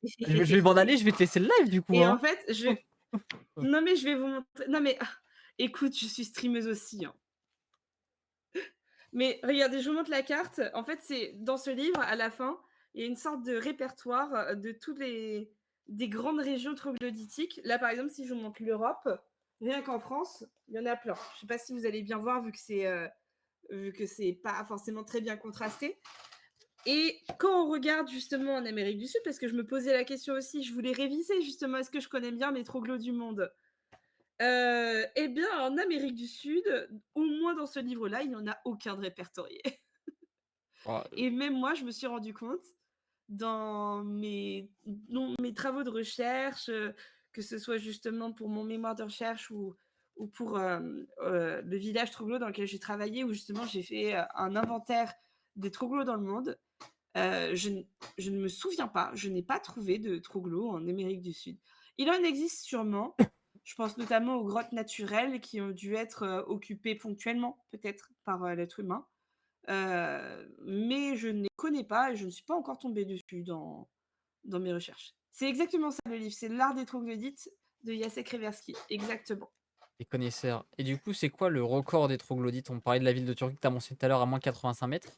je vais m'en aller, je vais te laisser le live du coup, Et en hein. fait, non mais je vais vous montrer non mais écoute, je suis streameuse aussi, hein. Mais regardez, je vous montre la carte. En fait, c'est dans ce livre, à la fin, il y a une sorte de répertoire, de toutes les des grandes régions troglodytiques. Là, par exemple, si je vous montre l'Europe, rien qu'en France, il y en a plein. Je ne sais pas si vous allez bien voir vu que c'est pas forcément très bien contrasté. Et quand on regarde justement en Amérique du Sud, parce que je me posais la question aussi, je voulais réviser justement, est-ce que je connais bien mes troglos du monde? Et bien, en Amérique du Sud, au moins dans ce livre-là, il n'y en a aucun de répertorié. Oh, Et même moi, je me suis rendu compte dans mes travaux de recherche, que ce soit justement pour mon mémoire de recherche ou pour, le village troglo dans lequel j'ai travaillé, où justement j'ai fait, un inventaire des troglos dans le monde. Je ne me souviens pas, je n'ai pas trouvé de troglo en Amérique du Sud. Il en existe sûrement, je pense notamment aux grottes naturelles qui ont dû être, occupées ponctuellement peut-être par, l'être humain. Mais je ne les connais pas et je ne suis pas encore tombée dessus dans mes recherches. C'est exactement ça le livre, c'est «L'art des troglodytes» de Jacek Reverski, exactement. les connaisseurs. Et du coup, c'est quoi le record des troglodytes? On parlait de la ville de Turquie que tu as mentionné tout à l'heure à -85 mètres.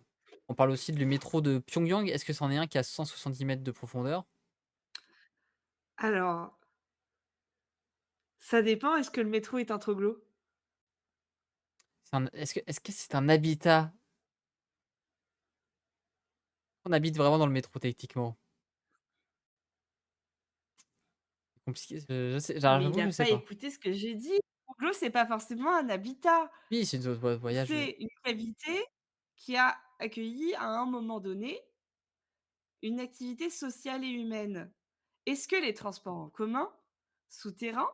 On parle aussi du métro de Pyongyang. Est-ce que c'en est un qui a 170 mètres de profondeur? Alors, ça dépend, est-ce que le métro est un troglo? Est-ce que c'est un habitat? On habite vraiment dans le métro techniquement? C'est compliqué, je sais, Mais il j'avoue, a je sais pas pas. écouté ce que j'ai dit. Troglo, c'est pas forcément un habitat, Oui, c'est une zone de voyage, c'est une cavité qui a accueilli à un moment donné une activité sociale et humaine. Est-ce que les transports en commun, souterrains,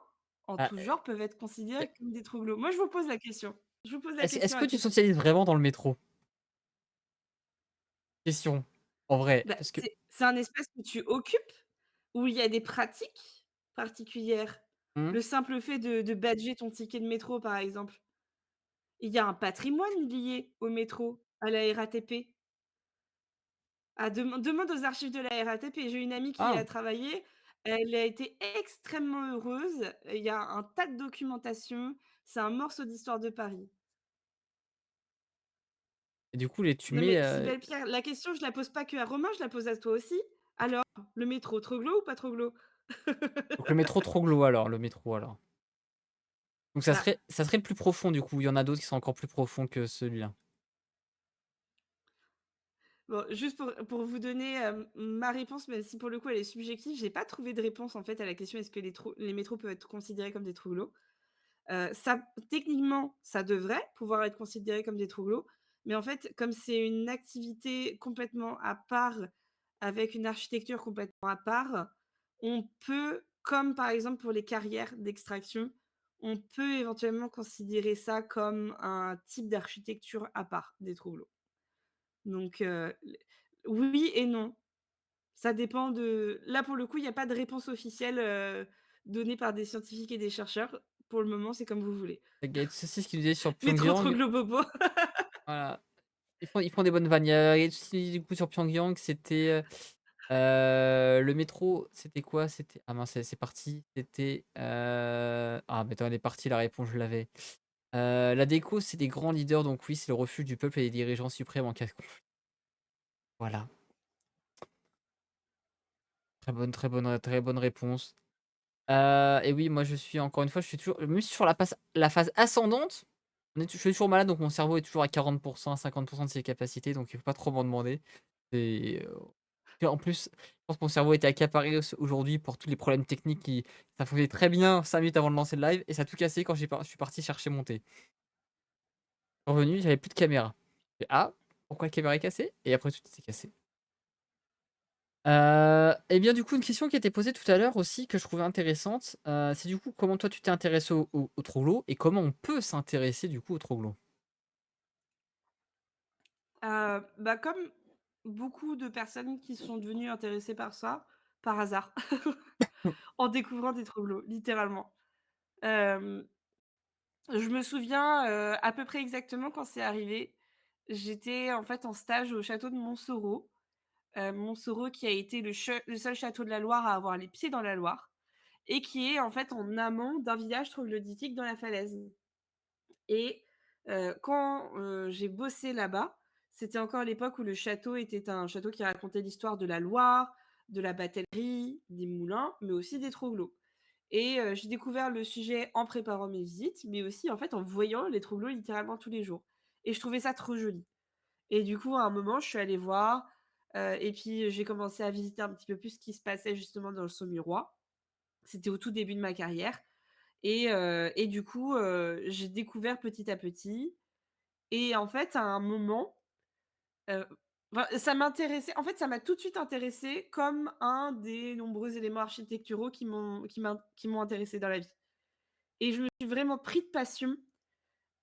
en Ah, tout genre peuvent être et considérés comme des troglos? Moi, je vous pose la question. Je vous pose la est-ce question que à tu tous. socialises vraiment dans le métro? Question, en vrai, Bah, parce que c'est un espace que tu occupes, où il y a des pratiques particulières. mmh, Le simple fait de badger ton ticket de métro, par exemple. Il y a un patrimoine lié au métro, à la RATP. Ah, demande aux archives de la RATP. J'ai une amie qui y a ah travaillé, elle a été extrêmement heureuse. Il y a un tas de documentation, c'est un morceau d'histoire de Paris. et du coup les tu Non mets, mais Sibelle Pierre, la question je la pose pas que à Romain, je la pose à toi aussi. Alors, le métro, troglo ou pas troglo? donc le métro Troglo alors, le métro alors. Donc ça Bah, serait ça serait le plus profond du coup, il y en a d'autres qui sont encore plus profonds que celui-là? bon, juste pour vous donner, ma réponse, même si pour le coup elle est subjective, j'ai pas trouvé de réponse en fait à la question: «Est-ce que les métros peuvent être considérés comme des troglos?» Ça techniquement, ça devrait pouvoir être considéré comme des troglos, mais en fait, comme c'est une activité complètement à part, avec une architecture complètement à part, on peut, comme par exemple pour les carrières d'extraction, on peut éventuellement considérer ça comme un type d'architecture à part des troglos. Donc, l oui et non. Ça dépend de là, pour le coup, il y a pas de réponse officielle, donnée par des scientifiques et des chercheurs. Pour le moment, c'est comme vous voulez. Il y a Gaët Saucisse qui nous disait sur Métro Pyongyang, Troglobobo. voilà, ils font des bonnes vannes. Il y a Gaët Saucisse du coup sur Pyongyang, c'était, le métro, c'était quoi? C'était ah mince, c'est parti, c'était, ah mais attends, elle est partie la réponse, je l'avais. La déco, c'est des grands leaders, donc oui, c'est le refuge du peuple et des dirigeants suprêmes en cas de conflit. Voilà, très bonne réponse. Et oui, moi je suis encore une fois, je suis toujours même sur la phase ascendante, je suis toujours malade, donc mon cerveau est toujours à 40 à 50 de ses capacités, donc il faut pas trop m'en demander. Et puis en plus, je pense que mon cerveau était accaparé aujourd'hui pour tous les problèmes techniques qui ça fonctionnait très bien 5 minutes avant de lancer le live et ça a tout cassé quand je suis parti chercher mon thé. Revenu, j'avais plus de caméra. Je fais: «Ah, pourquoi la caméra est cassée?» Et après tout s'est cassé. Et bien, du coup, une question qui a été posée tout à l'heure aussi, que je trouvais intéressante, c'est du coup, comment toi tu t'es intéressé au troglo et comment on peut s'intéresser du coup au troglo? Bah, comme beaucoup de personnes qui sont devenues intéressées par ça, par hasard, en découvrant des troglos, littéralement. Hem, je me souviens, à peu près exactement quand c'est arrivé. J'étais en fait en stage au château de Montsoreau. Montsoreau qui a été le seul château de la Loire à avoir les pieds dans la Loire et qui est en fait en amont d'un village troglodytique dans la falaise. Et quand, j'ai bossé là-bas, c'était encore l'époque où le château était un château qui racontait l'histoire de la Loire, de la batellerie, des moulins, mais aussi des troglos. Et j'ai découvert le sujet en préparant mes visites, mais aussi en fait en voyant les troglos littéralement tous les jours. Et je trouvais ça trop joli. Et du coup, à un moment, je suis allée voir, et puis j'ai commencé à visiter un petit peu plus ce qui se passait justement dans le Saumurois. C'était au tout début de ma carrière et du coup, j'ai découvert petit à petit et en fait, à un moment, heu, enfin, ça m'intéressait en fait, ça m'a tout de suite intéressée comme un des nombreux éléments architecturaux qui m'ont intéressée dans la vie et je me suis vraiment pris de passion,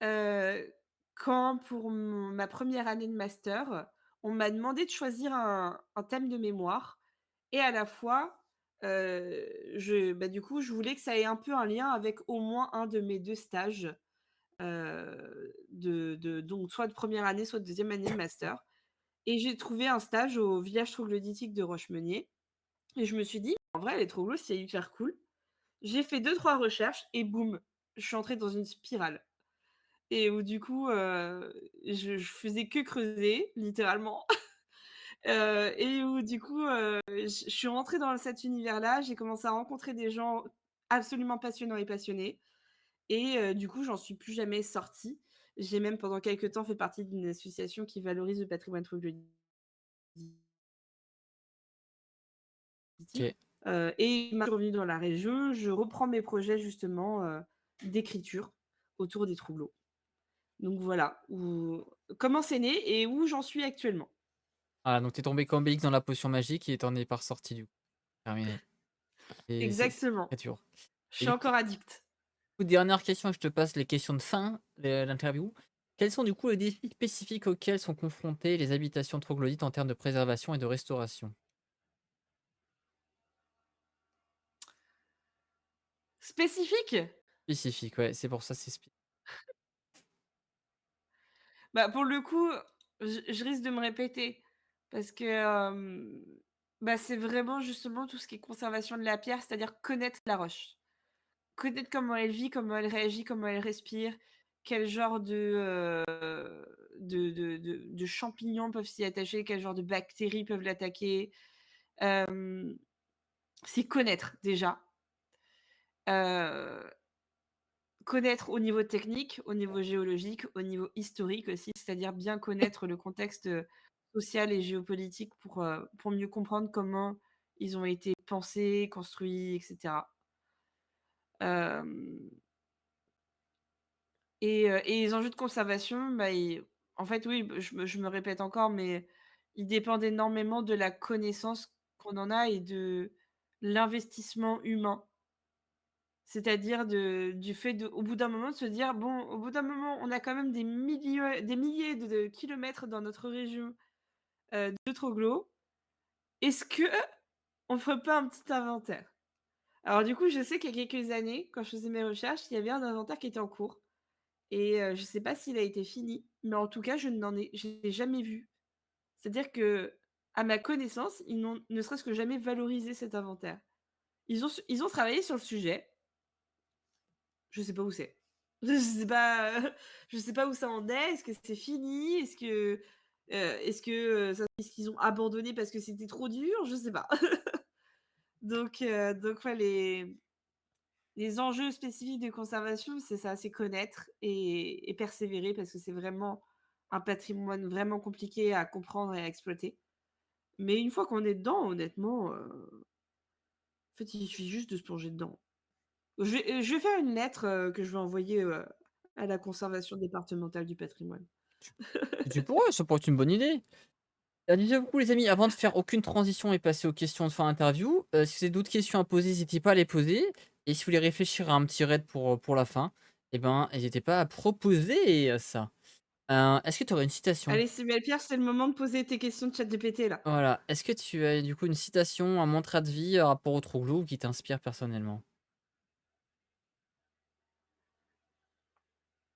heu, quand pour ma première année de master, on m'a demandé de choisir un thème de mémoire et à la fois, du coup, je voulais que ça ait un peu un lien avec au moins un de mes 2 stages, de donc soit de première année, soit de deuxième année de master et j'ai trouvé un stage au village troglodytique de Rochemeunier et je me suis dit: «En vrai, les troglos, c'est hyper cool». J'ai fait deux trois recherches et boum, je suis entrée dans une spirale et où du coup, je faisais que creuser littéralement, et où du coup, je suis rentrée dans cet univers-là. J'ai commencé à rencontrer des gens absolument passionnants et passionnés et du coup, j'en suis plus jamais sortie. J'ai même pendant quelque temps fait partie d'une association qui valorise le patrimoine troglodytique, OK. et maintenant je suis revenue dans la région, je reprends mes projets justement, d'écriture autour des troglos. Donc voilà, comment c'est né et où j'en suis actuellement. Ah donc tu es tombé comme Obélix dans la potion magique et tu en es pas ressorti du coup. Terminé. Et c'est Exactement, très dur. je Et suis du coup encore addict. coup, dernière question et je te passe les questions de fin de l'interview. Quels sont du coup les défis spécifiques auxquels sont confrontées les habitations troglodytes en termes de préservation et de restauration? Spécifique? Spécifiques, ouais, c'est pour ça, c'est Bah, pour le coup, je risque de me répéter parce que, bah, c'est vraiment justement tout ce qui est conservation de la pierre, c'est-à-dire connaître la roche. Connaître comment elle vit, comment elle réagit, comment elle respire, quel genre de champignons peuvent s'y attacher, quel genre de bactéries peuvent l'attaquer. Hem, c'est connaître déjà, heu, connaître au niveau technique, au niveau géologique, au niveau historique aussi, c'est-à-dire bien connaître le contexte, social et géopolitique pour mieux comprendre comment ils ont été pensés, construits et cetera. Hem et les enjeux de conservation, bah, ils en fait, oui, je me répète encore, mais ils dépendent énormément de la connaissance qu'on en a et de l'investissement humain. C'est-à-dire du fait de au bout d'un moment de se dire: «Bon, au bout d'un moment, on a quand même des milliers de kilomètres dans notre région, de troglos. Est-ce qu'on ferait pas un petit inventaire?» Alors du coup, je sais qu'il y a quelques années, quand je faisais mes recherches, il y avait un inventaire qui était en cours. Et je sais pas s'il a été fini, mais en tout cas, je l'ai jamais vu. C'est-à-dire qu'à ma connaissance, ils n'ont ne serait-ce que jamais valorisé cet inventaire. Ils ont travaillé sur le sujet, je sais pas où c'est. Je sais pas où ça en est. Est-ce que c'est fini? Est-ce qu'ils ont abandonné parce que c'était trop dur? Je sais pas. Donc ouais, les enjeux spécifiques de conservation, c'est ça, c'est connaître et persévérer parce que c'est vraiment un patrimoine vraiment compliqué à comprendre et à exploiter. Mais une fois qu'on est dedans, honnêtement, en fait, il suffit juste de se plonger dedans. Je vais faire une lettre, que je vais envoyer, à la conservation départementale du patrimoine. tu pourrais, ça pourrait être une bonne idée. Déjà beaucoup les amis, avant de faire aucune transition et passer aux questions de fin d'interview, si vous avez d'autres questions à poser, n'hésitez pas à les poser et si vous voulez réfléchir à un petit raid pour la fin, et ben, n'hésitez pas à proposer, ça. Est-ce que tu aurais une citation? Allez, Samuel Pierre, c'est le moment de poser tes questions de ChatGPT là. Voilà. Est-ce que tu as du coup une citation, un mantra de vie, rapport au Troglo qui t'inspire personnellement?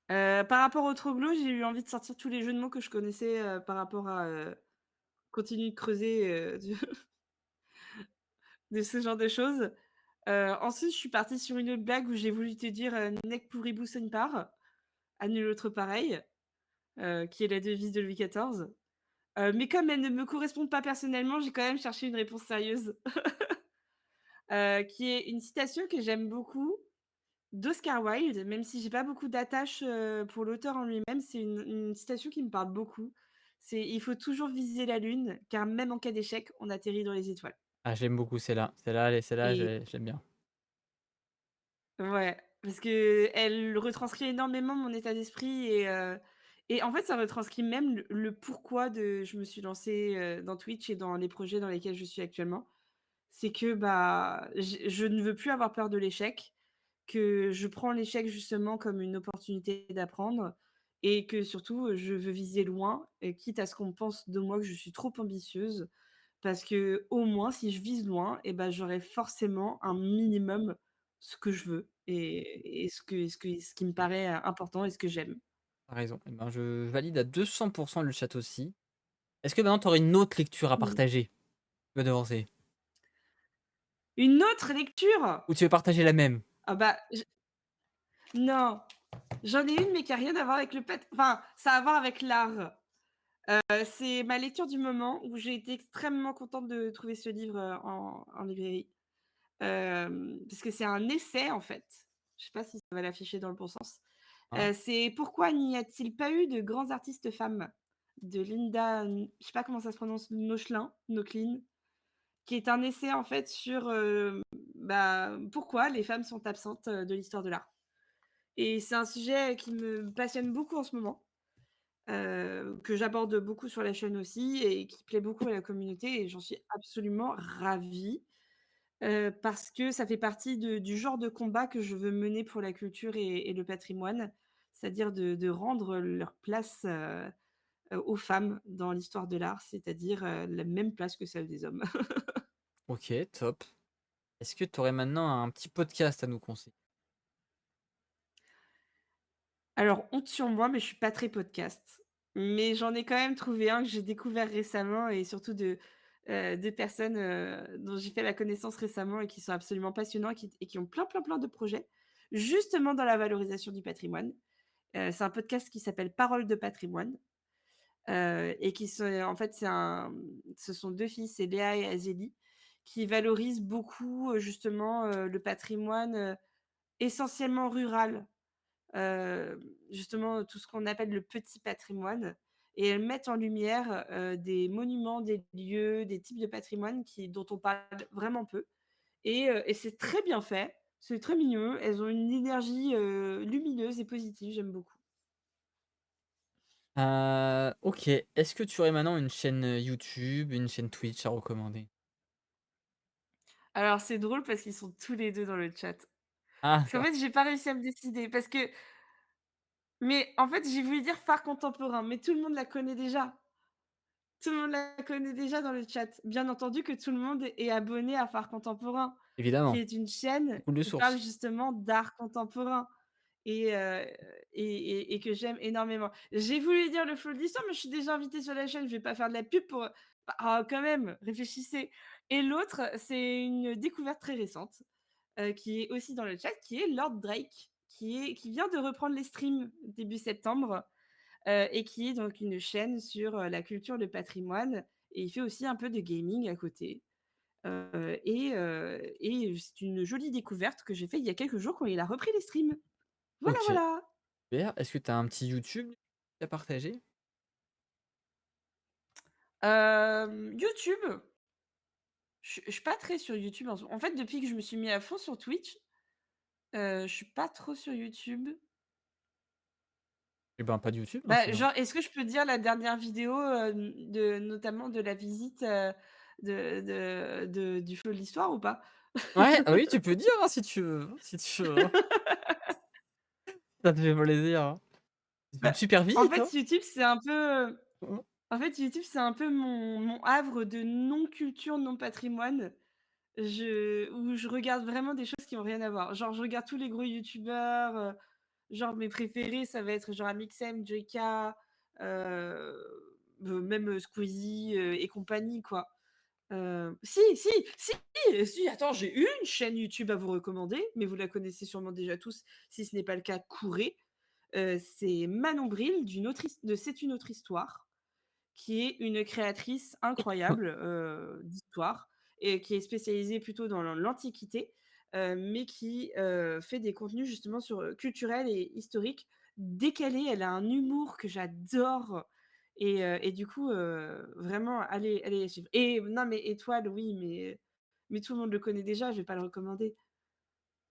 Par rapport au troglo, j'ai eu envie de sortir tous les jeux de mots que je connaissais, par rapport à, continuer de creuser, de ce genre de choses. Ensuite, je suis partie sur une autre blague où j'ai voulu te dire, «Nec pluribus unpar», à nul autre pareil, qui est la devise de Louis XIV. Mais comme elle ne me correspond pas personnellement, j'ai quand même cherché une réponse sérieuse, qui est une citation que j'aime beaucoup d'Oscar Wilde, même si j'ai pas beaucoup d'attache, pour l'auteur en lui-même, c'est une citation qui me parle beaucoup. C'est: «Il faut toujours viser la lune, car même en cas d'échec, on atterrit dans les étoiles». Ah, j'aime beaucoup celle-là. Celle-là, allez, celle-là, Et j'aime bien. ouais, parce qu'elle retranscrit énormément mon état d'esprit et en fait, ça retranscrit même le pourquoi de je me suis lancée, dans Twitch et dans les projets dans lesquels je suis actuellement. C'est que, bah, je ne veux plus avoir peur de l'échec, que je prends l'échec justement comme une opportunité d'apprendre et que surtout, je veux viser loin et quitte à ce qu'on pense de moi que je suis trop ambitieuse. Parce qu'au moins, si je vise loin et ben j'aurai forcément un minimum ce que je veux et ce qui me paraît, important et ce que j'aime. Tu raison. Et ben, je valide à 200 le chat aussi. Est-ce que maintenant tu aurais une autre lecture à Mmh. partager? Tu vas devancer. Une autre lecture? Ou tu veux partager la même? Ah bah, j non, j'en ai une mais qui a rien à voir avec le enfin, ça a à voir avec l'art. C'est ma lecture du moment où j'ai été extrêmement contente de trouver ce livre, en librairie. Parce que c'est un essai en fait. Je sais pas si ça va l'afficher dans le bon sens. Hein? C'est «Pourquoi n'y a-t-il pas eu de grands artistes femmes?» de Linda, je sais pas comment ça se prononce, Nochlin, qui est un essai en fait sur, bah, pourquoi les femmes sont absentes, de l'histoire de l'art. Et c'est un sujet qui me passionne beaucoup en ce moment, que j'aborde beaucoup sur la chaîne aussi et qui plaît beaucoup à la communauté et j'en suis absolument ravie. parce que ça fait partie du genre de combat que je veux mener pour la culture et le patrimoine. C'est-à-dire de rendre leur place, aux femmes dans l'histoire de l'art, c'est-à-dire, la même place que celle des hommes. OK, top. Est-ce que tu aurais maintenant un petit podcast à nous conseiller? Alors, honte sur moi, mais je suis pas très podcast. Mais j'en ai quand même trouvé un que j'ai découvert récemment et surtout de personnes, dont j'ai fait la connaissance récemment et qui sont absolument passionnants et qui ont plein, plein, plein de projets, justement dans la valorisation du patrimoine. C'est un podcast qui s'appelle Paroles de patrimoine, et qui se en fait, ce sont 2 filles, c'est Léa et Azélie, qui valorisent beaucoup, justement, le patrimoine, essentiellement rural. Justement, tout ce qu'on appelle le petit patrimoine et elles mettent en lumière, des monuments, des lieux, des types de patrimoine dont on parle vraiment peu et c'est très bien fait, c'est très mignon. Elles ont une énergie, lumineuse et positive, j'aime beaucoup. OK. Est-ce que tu aurais maintenant une chaîne, YouTube, une chaîne Twitch à recommander? Alors c'est drôle parce qu'ils sont tous les 2 dans le chat. Ah Parce qu'en d'accord, fait, j'ai pas réussi à me décider mais en fait, j'ai voulu dire phare contemporain, mais tout le monde la connaît déjà. Tout le monde la connaît déjà dans le chat. Bien entendu que tout le monde est abonné à Phare Contemporain, qui évidemment, est une chaîne ça coule de qui parle source. justement d'art contemporain et heu et que j'aime énormément. J'ai voulu dire le flot de l'histoire, mais je suis déjà invitée sur la chaîne, je vais pas faire de la pub pour, quand même, réfléchissez. Et l'autre, c'est une découverte très récente, qui est aussi dans le chat, qui est Lord Drake, qui vient de reprendre les streams début septembre. Et qui est donc une chaîne sur, la culture, le patrimoine et il fait aussi un peu de gaming à côté. Et c'est une jolie découverte que j'ai fait il y a quelques jours quand il a repris les streams. Voilà, OK, voilà. super. Est-ce que tu as un petit YouTube à partager? YouTube, je suis pas très sur YouTube en fait, depuis que je me suis mis à fond sur Twitch, je suis pas trop sur YouTube. Eh ben, pas de YouTube dans ce Bah, cas. genre, est-ce que je peux dire la dernière vidéo, notamment de la visite, du flot de l'histoire ou pas? Ouais, ah oui, tu peux dire, hein, si tu veux, si tu veux, hein. Ça te fait plaisir, hein. C'est une Bah, super en visite, hein. fait, YouTube, c'est un peu, Mmh. mon havre de non-culture, non-patrimoine. Où je regarde vraiment des choses qui ont rien à voir. Genre, je regarde tous les gros youtubeurs, genre mes préférés, ça va être genre Amixem, Joyka, heu, même, Squeezie, et compagnie, quoi. Si, si, si, si, attends, j'ai une chaîne YouTube à vous recommander, mais vous la connaissez sûrement déjà tous. Si ce n'est pas le cas, courez. C'est Manon Bril de C'est une autre histoire, qui est une créatrice incroyable, d'histoire et qui est spécialisée plutôt dans l'Antiquité, mais qui, fait des contenus justement culturels et historiques décalés. Elle a un humour que j'adore et du coup, vraiment allez la suivre et non mais Étoile, oui, mais tout le monde le connaît déjà, je vais pas le recommander.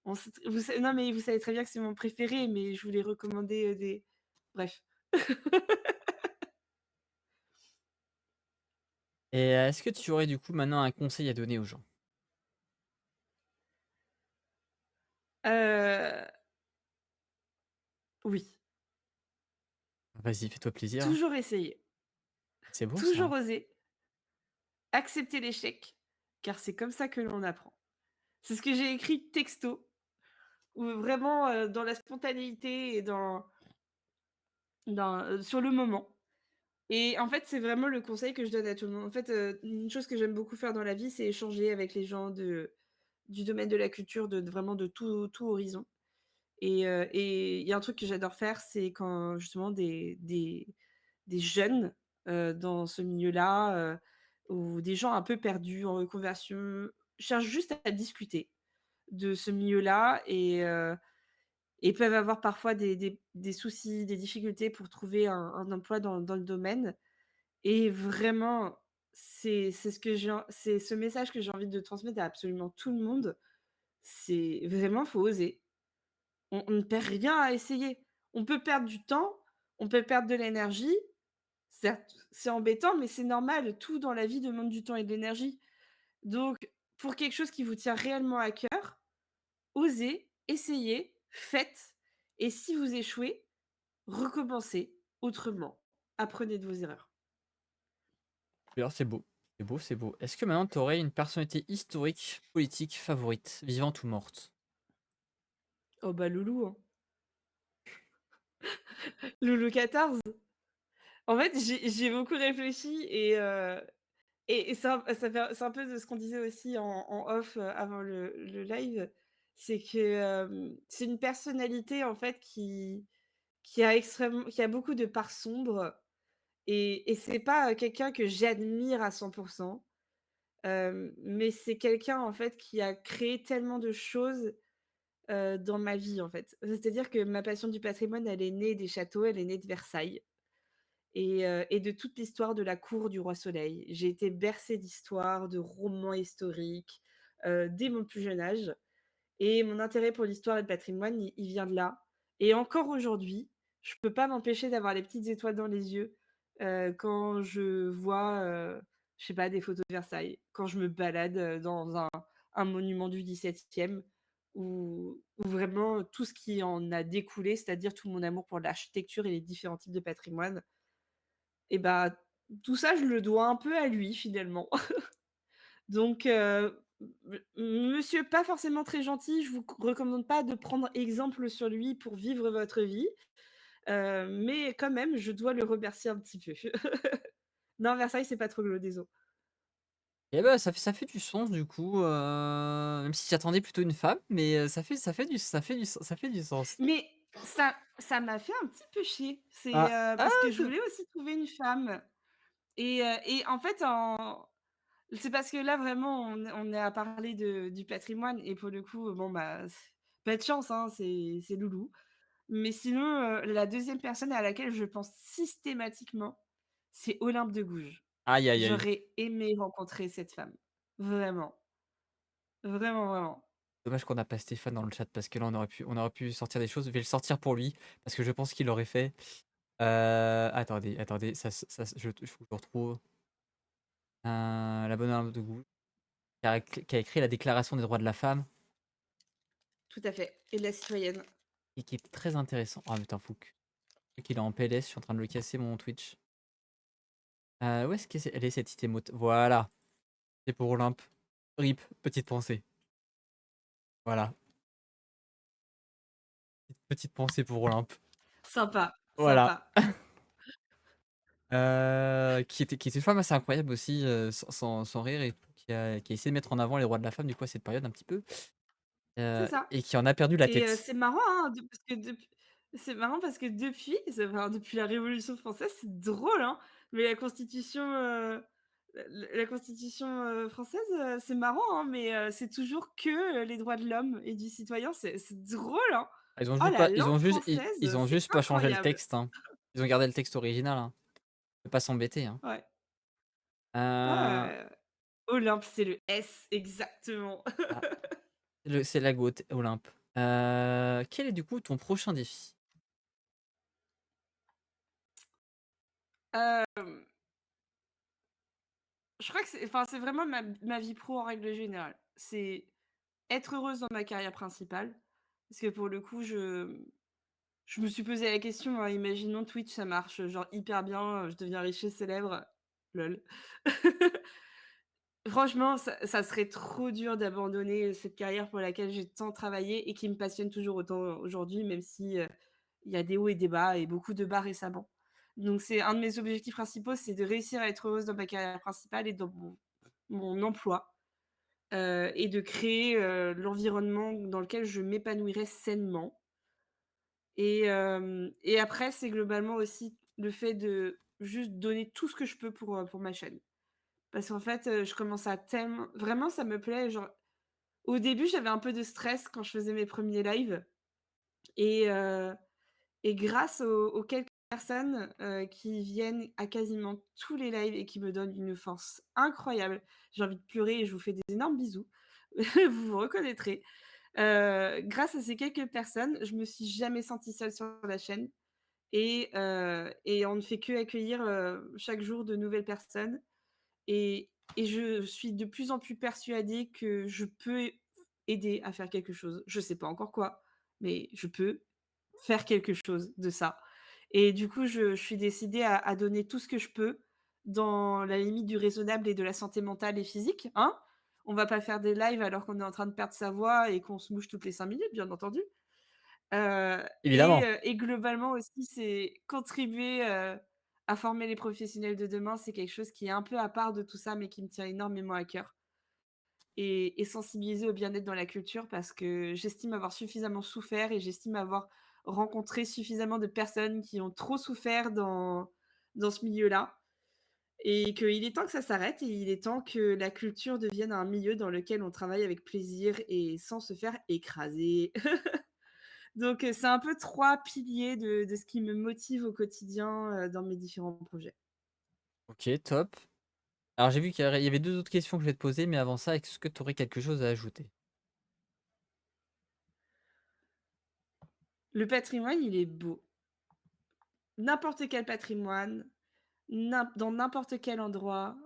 On sait tr vous sa Non mais vous savez très bien que c'est mon préféré, mais je voulais recommander, des bref. Et est-ce que tu aurais du coup maintenant un conseil à donner aux gens? Heu, oui. Vas-y, fais-toi plaisir, hein. Toujours essayer, C'est beau ça, toujours hein. oser, accepter l'échec, car c'est comme ça que l'on apprend. C'est ce que j'ai écrit texto, ou vraiment, dans la spontanéité et sur le moment. Et en fait, c'est vraiment le conseil que je donne à tout le monde. En fait, une chose que j'aime beaucoup faire dans la vie, c'est échanger avec les gens du domaine de la culture, vraiment de tout horizon. Et il y a un truc que j'adore faire, c'est quand justement des jeunes, dans ce milieu-là, ou des gens un peu perdus en reconversion, cherchent juste à discuter de ce milieu-là et peuvent avoir parfois des soucis, des difficultés pour trouver un emploi dans le domaine et vraiment, c'est ce message que j'ai envie de transmettre à absolument tout le monde. C'est vraiment, faut oser. On ne perd rien à essayer. On peut perdre du temps, on peut perdre de l'énergie. Certes, c'est embêtant, mais c'est normal, tout dans la vie demande du temps et de l'énergie. Donc pour quelque chose qui vous tient réellement à cœur, osez, essayez, faites et si vous échouez, recommencez autrement. Apprenez de vos erreurs. D'ailleurs, c'est beau. C'est beau, c'est beau. Est-ce que maintenant tu aurais une personnalité historique, politique favorite, vivante ou morte? Oh bah Loulou, hein. Loulou 14. En fait, j'y ai beaucoup réfléchi et c'est un peu de ce qu'on disait aussi en off, avant le live. C'est que, c'est une personnalité en fait qui a beaucoup de parts sombres et c'est pas, quelqu'un que j'admire à 100. Mais c'est quelqu'un en fait qui a créé tellement de choses, dans ma vie en fait. C'est-à-dire que ma passion du patrimoine, elle est née des châteaux, elle est née de Versailles et de toute l'histoire de la cour du roi Soleil. J'ai été bercée d'histoires, de romans historiques, dès mon plus jeune âge et mon intérêt pour l'histoire et le patrimoine, il vient de là et encore aujourd'hui, je peux pas m'empêcher d'avoir les petites étoiles dans les yeux, quand je vois, je sais pas, des photos de Versailles, quand je me balade, dans un monument du 17e où vraiment tout ce qui en a découlé, c'est-à-dire tout mon amour pour l'architecture et les différents types de patrimoine et bah, tout ça, je le dois un peu à lui finalement. Donc monsieur pas forcément très gentil, je vous recommande pas de prendre exemple sur lui pour vivre votre vie, mais quand même, je dois le remercier un petit peu. Non, Versailles, c'est pas trop le désolé. Eh ben ça fait du sens du coup, même si j'attendais plutôt une femme, mais ça fait du sens. Mais ça m'a fait un petit peu chier. C'est, Ah, ah! parce que je voulais aussi trouver une femme et en fait, c'est parce que là, vraiment, on est à parler du patrimoine et pour le coup, bon, bah, pas de chance, hein, c'est Loulou. Mais sinon, la deuxième personne à laquelle je pense systématiquement, c'est Olympe de Gouges. Aïe, aïe, aïe. J'aurais aimé rencontrer cette femme. Vraiment, vraiment, vraiment. Dommage qu'on n'a pas Stéphane dans le chat parce que là on aurait pu sortir des choses. Je vais le sortir pour lui parce que je pense qu'il l'aurait fait. Attendez, attendez, faut que je retrouve, la bonne Olympe de Gouges qui a écrit la déclaration des droits de la femme Tout à fait et de la citoyenne. et qui est très intéressant. Oh mais attends, qu'il est en PLS, je suis en train de le casser mon Twitch. Où est-ce qu'elle est cette emote? Voilà, c'est pour Olympe. RIP, petite pensée. Voilà, petite pensée pour Olympe. Sympa, Voilà. sympa. Qui était une femme assez incroyable aussi, sans rire et tout, qui a essayé de mettre en avant les droits de la femme, du coup, à cette période un petit peu, C'est ça et qui en a perdu la et tête. c'est marrant, hein, c'est marrant parce que depuis la Révolution française, c'est drôle, hein, mais la constitution, française, c'est marrant, hein, mais c'est toujours que, les droits de l'homme et du citoyen, c'est drôle, hein. Ah, Ils ont Oh juste la pas ils langue ont juste ils française, ils ont c'est juste pas changé le incroyable. texte, hein. Ils ont gardé le texte original, hein. Faut pas s'embêter, hein. Ouais. Heu, Ah, Olympe, c'est le S, exactement. ah, c'est la GOAT, Olympe. Quel est du coup ton prochain défi? Hem, je crois que c'est vraiment ma vie pro en règle générale. C'est être heureuse dans ma carrière principale, parce que pour le coup, je me suis posé la question, hein, imaginons Twitch ça marche, genre hyper bien, je deviens riche et célèbre, lol. Franchement, ça serait trop dur d'abandonner, cette carrière pour laquelle j'ai tant travaillé et qui me passionne toujours autant aujourd'hui, même si, il y a des hauts et des bas et beaucoup de bas récemment. Donc c'est un de mes objectifs principaux, c'est de réussir à être heureuse dans ma carrière principale et dans mon emploi, et de créer, l'environnement dans lequel je m'épanouirais sainement et après c'est globalement aussi le fait de juste donner tout ce que je peux pour ma chaîne. Parce qu'en fait, je commence à tellement vraiment ça me plaît, genre au début, j'avais un peu de stress quand je faisais mes premiers lives et heu et grâce aux quelques personnes, qui viennent à quasiment tous les lives et qui me donnent une force incroyable. J'ai envie de pleurer et je vous fais des énormes bisous. Vous vous reconnaîtrez. Grâce à ces quelques personnes, je me suis jamais sentie seule sur la chaîne et on ne fait que accueillir, chaque jour de nouvelles personnes et et je suis de plus en plus persuadée que je peux aider à faire quelque chose. Je sais pas encore quoi, mais je peux faire quelque chose de ça. Et du coup, je suis décidée à donner tout ce que je peux dans la limite du raisonnable et de la santé mentale et physique, hein. On va pas faire des lives alors qu'on est en train de perdre sa voix et qu'on se mouche toutes les 5 minutes, bien entendu. Évidemment. Et globalement aussi, c'est contribuer, à former les professionnels de demain, c'est quelque chose qui est un peu à part de tout ça, mais qui me tient énormément à cœur. Et sensibiliser au bien-être dans la culture parce que j'estime avoir suffisamment souffert et j'estime avoir rencontré suffisamment de personnes qui ont trop souffert dans ce milieu-là et qu'il est temps que ça s'arrête et il est temps que la culture devienne un milieu dans lequel on travaille avec plaisir et sans se faire écraser. Donc, c'est un peu 3 piliers de ce qui me motive au quotidien, dans mes différents projets. OK, top. Alors j'ai vu qu'il y avait 2 autres questions que je vais te poser, mais avant ça, est-ce que tu aurais quelque chose à ajouter? Le patrimoine, il est beau. N'importe quel patrimoine, dans n'importe quel endroit,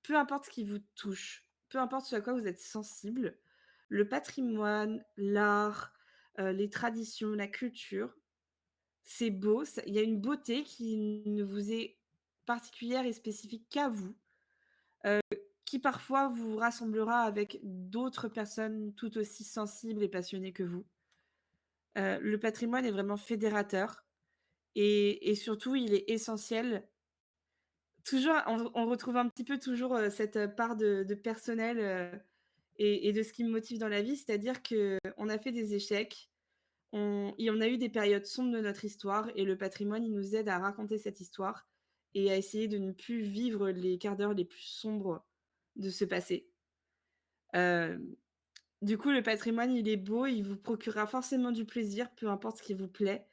peu importe ce qui vous touche, peu importe ce à quoi vous êtes sensible, le patrimoine, l'art, les traditions, la culture, c'est beau, ça il y a une beauté qui ne vous est particulière et spécifique qu'à vous, qui parfois vous rassemblera avec d'autres personnes tout aussi sensibles et passionnées que vous. Le patrimoine est vraiment fédérateur et surtout il est essentiel. Toujours, on retrouve un petit peu toujours, cette, part de personnel, et de ce qui me motive dans la vie. C'est-à-dire qu'on a fait des échecs, on a eu des périodes sombres de notre histoire et le patrimoine, il nous aide à raconter cette histoire et à essayer de ne plus vivre les quarts d'heure les plus sombres de ce passé. Hem, du coup, le patrimoine, il est beau, il vous procurera forcément du plaisir, peu importe ce qui vous plaît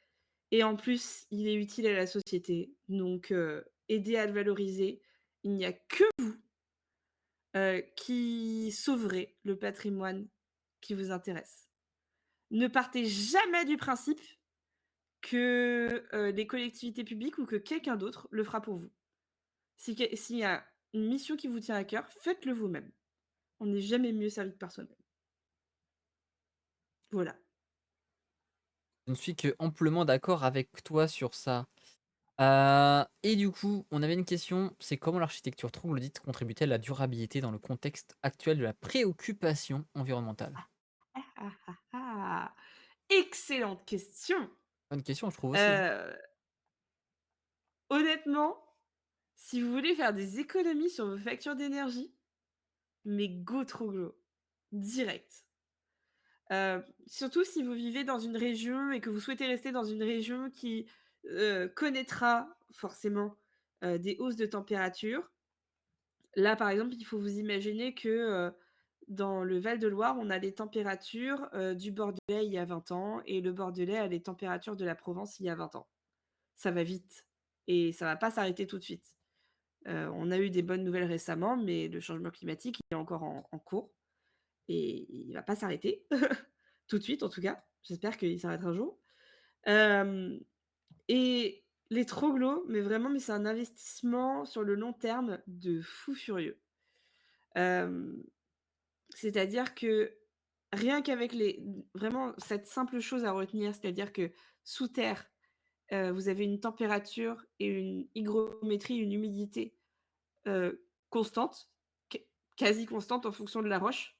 et en plus, il est utile à la société. Donc, aidez à le valoriser. Il n'y a que qui sauverait le patrimoine qui vous intéresse. Ne partez jamais du principe que, les collectivités publiques ou que quelqu'un d'autre le fera pour vous. S'il y a une mission qui vous tient à cœur, faites-le vous-même. On n'est jamais mieux servi que par soi-même. Voilà. Je ne suis que amplement d'accord avec toi sur ça. Et du coup, on avait une question, c'est comment l'architecture troglodyte contribue-t-elle à la durabilité dans le contexte actuel de la préoccupation environnementale? Ah, ah, ah, ah! Excellente question! Bonne question, je trouve aussi, hein. Heu, honnêtement, si vous voulez faire des économies sur vos factures d'énergie, mais go Troglo, direct. Surtout si vous vivez dans une région et que vous souhaitez rester dans une région qui, connaîtra forcément, des hausses de température. Là, par exemple, il faut vous imaginer que, dans le Val-de-Loire, on a les températures, du Bordelais il y a 20 ans et le Bordelais a les températures de la Provence il y a 20 ans. Ça va vite et ça va pas s'arrêter tout de suite. On a eu des bonnes nouvelles récemment, mais le changement climatique, il est encore en cours et il va pas s'arrêter. Tout de suite en tout cas. J'espère qu'il s'arrêtera un jour. Hem et les troglos, mais vraiment, mais c'est un investissement sur le long terme de fou furieux. Hem, c'est-à-dire que rien qu'avec les vraiment cette simple chose à retenir, c'est-à-dire que sous terre, vous avez une température et une hygrométrie, une humidité, constante, quasi constante en fonction de la roche.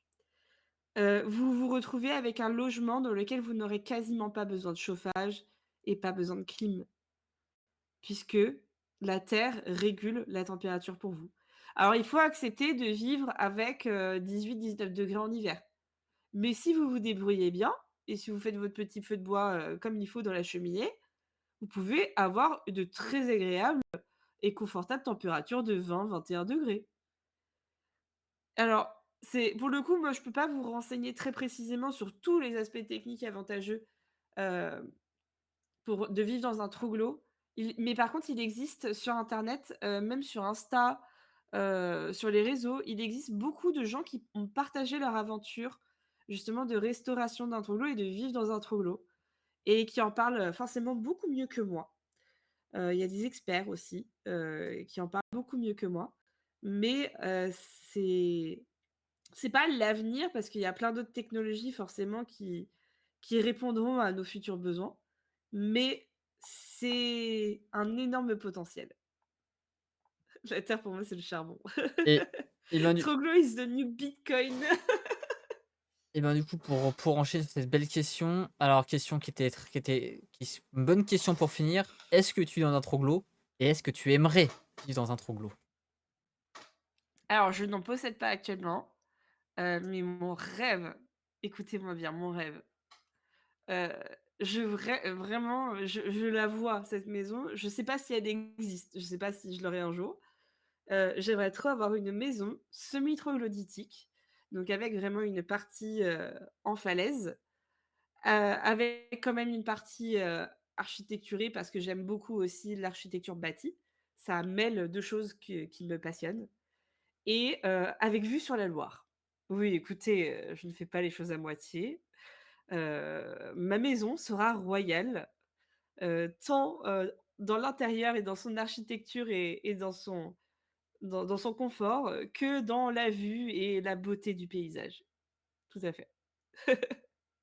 Vous vous retrouvez avec un logement dans lequel vous n'aurez quasiment pas besoin de chauffage et pas besoin de clim, puisque la terre régule la température pour vous. Alors il faut accepter de vivre avec, 18-19 degrés en hiver. Mais si vous vous débrouillez bien et si vous faites votre petit feu de bois, comme il faut dans la cheminée, vous pouvez avoir de très agréables et confortables températures de 20-21 degrés. Alors, c'est pour le coup, moi, je peux pas vous renseigner très précisément sur tous les aspects techniques avantageux, heu, de vivre dans un troglo. Mais par contre, il existe sur internet, même sur Insta, sur les réseaux, il existe beaucoup de gens qui ont partagé leur aventure, justement, de restauration d'un troglo et de vivre dans un troglo et qui en parlent, forcément beaucoup mieux que moi. Il y a des experts aussi, qui en parlent beaucoup mieux que moi. mais c'est c'est pas l'avenir parce qu'il y a plein d'autres technologies forcément qui répondront à nos futurs besoins, mais c'est un énorme potentiel. La Terre pour moi, c'est le charbon. Et, et ben, du, Troglo is the new Bitcoin. et ben, du coup, pour enchaîner sur cette belle question, alors question une bonne question pour finir. Est-ce que tu es dans un troglo et est-ce que tu aimerais vivre dans un troglo? Alors je n'en possède pas actuellement, mais mon rêve, écoutez-moi bien, mon rêve, heu, vraiment, je la vois cette maison, je sais pas si elle existe, je sais pas si je l'aurai un jour. J'aimerais trop avoir une maison semi-troglodytique, donc avec vraiment une partie, en falaise, avec quand même une partie, architecturée parce que j'aime beaucoup aussi l'architecture bâtie. Ça mêle 2 choses qui me passionnent et avec vue sur la Loire. Oui, écoutez, je ne fais pas les choses à moitié. Ma maison sera royale, tant, dans l'intérieur et dans son architecture et dans son confort, que dans la vue et la beauté du paysage. Tout à fait.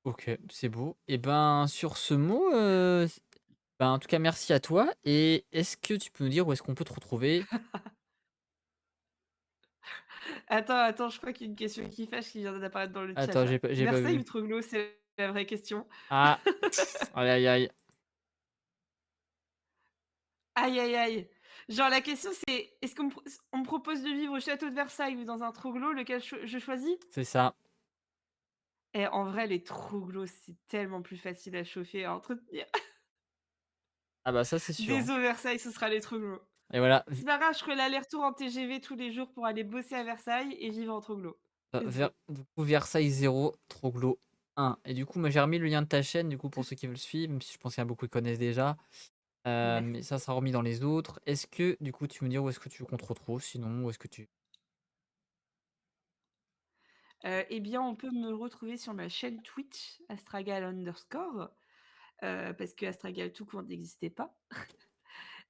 Ok, c'est beau. Et ben, sur ce mot, ben, en tout cas, merci à toi. Et est-ce que tu peux nous dire où est-ce qu'on peut te retrouver? Attends, je crois qu'il y a une question qui fâche qui vient d'apparaître dans le chat Attends, là. j'ai pas Versailles vu. ou Troglo? C'est la vraie question. Ah, aïe, aïe, aïe. Aïe, aïe, aïe. Genre la question c'est: est-ce on me propose de vivre au château de Versailles ou dans un Troglo, lequel je choisis? C'est ça. Et en vrai les Troglos, c'est tellement plus facile à chauffer et à entretenir. Ah bah ça, c'est sûr, hein. Désolé Versailles, ce sera les Troglos. Et voilà, C'est pas grave, je ferai l'aller-retour en TGV tous les jours pour aller bosser à Versailles et vivre en Troglo. Let's go. Du coup, Versailles 0, Troglo 1. Et du coup, moi, j'ai remis le lien de ta chaîne, du coup, pour ceux qui veulent suivre, même si je pense qu'il y a beaucoup qui connaissent déjà. Mais ça Merci. sera remis dans les autres. Est-ce que, du coup, tu me dis où est-ce que tu veux qu'on te retrouve? Sinon, où est-ce que tu... Eh bien, on peut me retrouver sur ma chaîne Twitch, astragal_, parce que Astragal tout court n'existait pas.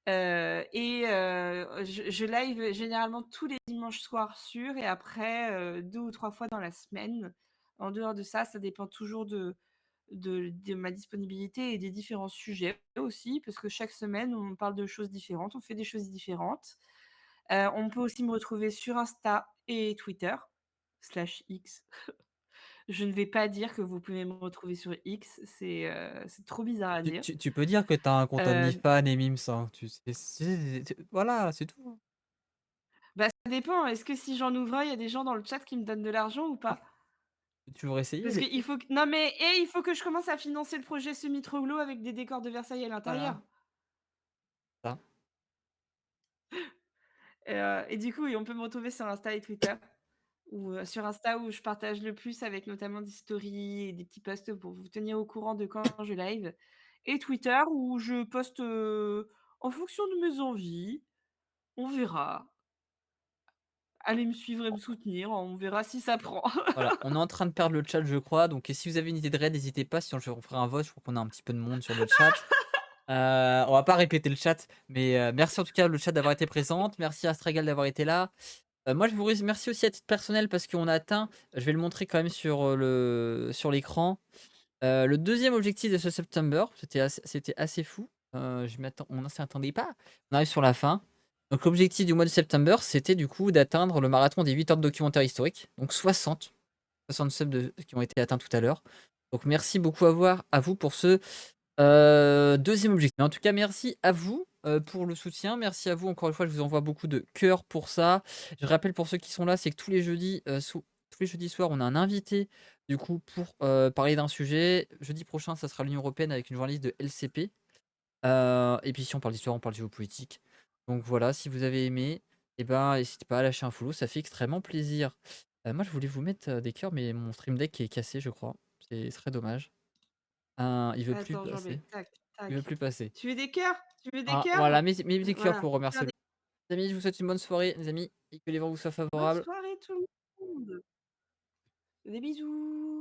Et je live généralement tous les dimanches soirs sûrs et après, 2 ou 3 fois dans la semaine. En dehors de ça, ça dépend toujours de ma disponibilité et des différents sujets aussi, parce que chaque semaine, on parle de choses différentes, on fait des choses différentes. On peut aussi me retrouver sur Insta et Twitter, slash X. Je ne vais pas dire que vous pouvez me retrouver sur X, c'est trop bizarre à dire. Tu peux dire que tu as un compte Heu, OnlyFans et Mims, hein. Voilà, c'est tout, hein. Bah, ça dépend, est-ce que si j'en ouvre un, il y a des gens dans le chat qui me donnent de l'argent ou Ah, pas? tu veux essayer? Parce qu'il faut que non mais il faut que je commence à financer le projet semi-Troglo avec des décors de Versailles à Voilà. l'intérieur. Ça. Et du coup, oui, on peut me retrouver sur Insta et Twitter ou sur Insta où je partage le plus avec notamment des stories et des petits posts pour vous tenir au courant de quand je live et Twitter où je poste, en fonction de mes envies. On verra. Allez me suivre et me soutenir, on verra si ça prend. Voilà, on est en train de perdre le chat, je crois. Donc, si vous avez une idée de raid, n'hésitez pas. Sinon, on fera un vote. Je crois qu'on a un petit peu de monde sur le chat. On va pas répéter le chat, mais merci en tout cas le chat d'avoir été présente. Merci à Astragal d'avoir été là. Moi, je vous remercie aussi à titre personnel parce qu'on a atteint, je vais le montrer quand même sur sur l'écran, le deuxième objectif de ce September. C'était assez fou. On ne s'y attendait pas. On arrive sur la fin. Donc, l'objectif du mois de September, c'était du coup d'atteindre le marathon des 8 heures de documentaire historique. Donc, 60 subs qui ont été atteints tout à l'heure. Donc, merci beaucoup à vous pour ce deuxième objectif. En tout cas, merci à vous pour le soutien. Merci à vous. Encore une fois, je vous envoie beaucoup de cœur pour ça. Je rappelle pour ceux qui sont là, c'est que tous les jeudis soirs, on a un invité du coup pour parler d'un sujet. Jeudi prochain, ça sera l'Union européenne avec une journaliste de LCP. Et puis si on parle d'histoire, on parle géopolitique. Donc voilà, si vous avez aimé, eh ben, n'hésitez pas à lâcher un follow, ça fait extrêmement plaisir. Moi, je voulais vous mettre des cœurs, mais mon stream deck est cassé, je crois. C'est très dommage. Il veut plus Attends, j'en passer. mets. Tac, Il veut tac. plus passer. Tu veux des cœurs? Tu veux des Ah, voilà, cœurs? mes petits cœurs Voilà, pour remercier faire le des les amis, je vous souhaite une bonne soirée, les amis, et que les vents vous soient bonne favorables. soirée tout le monde. Des bisous.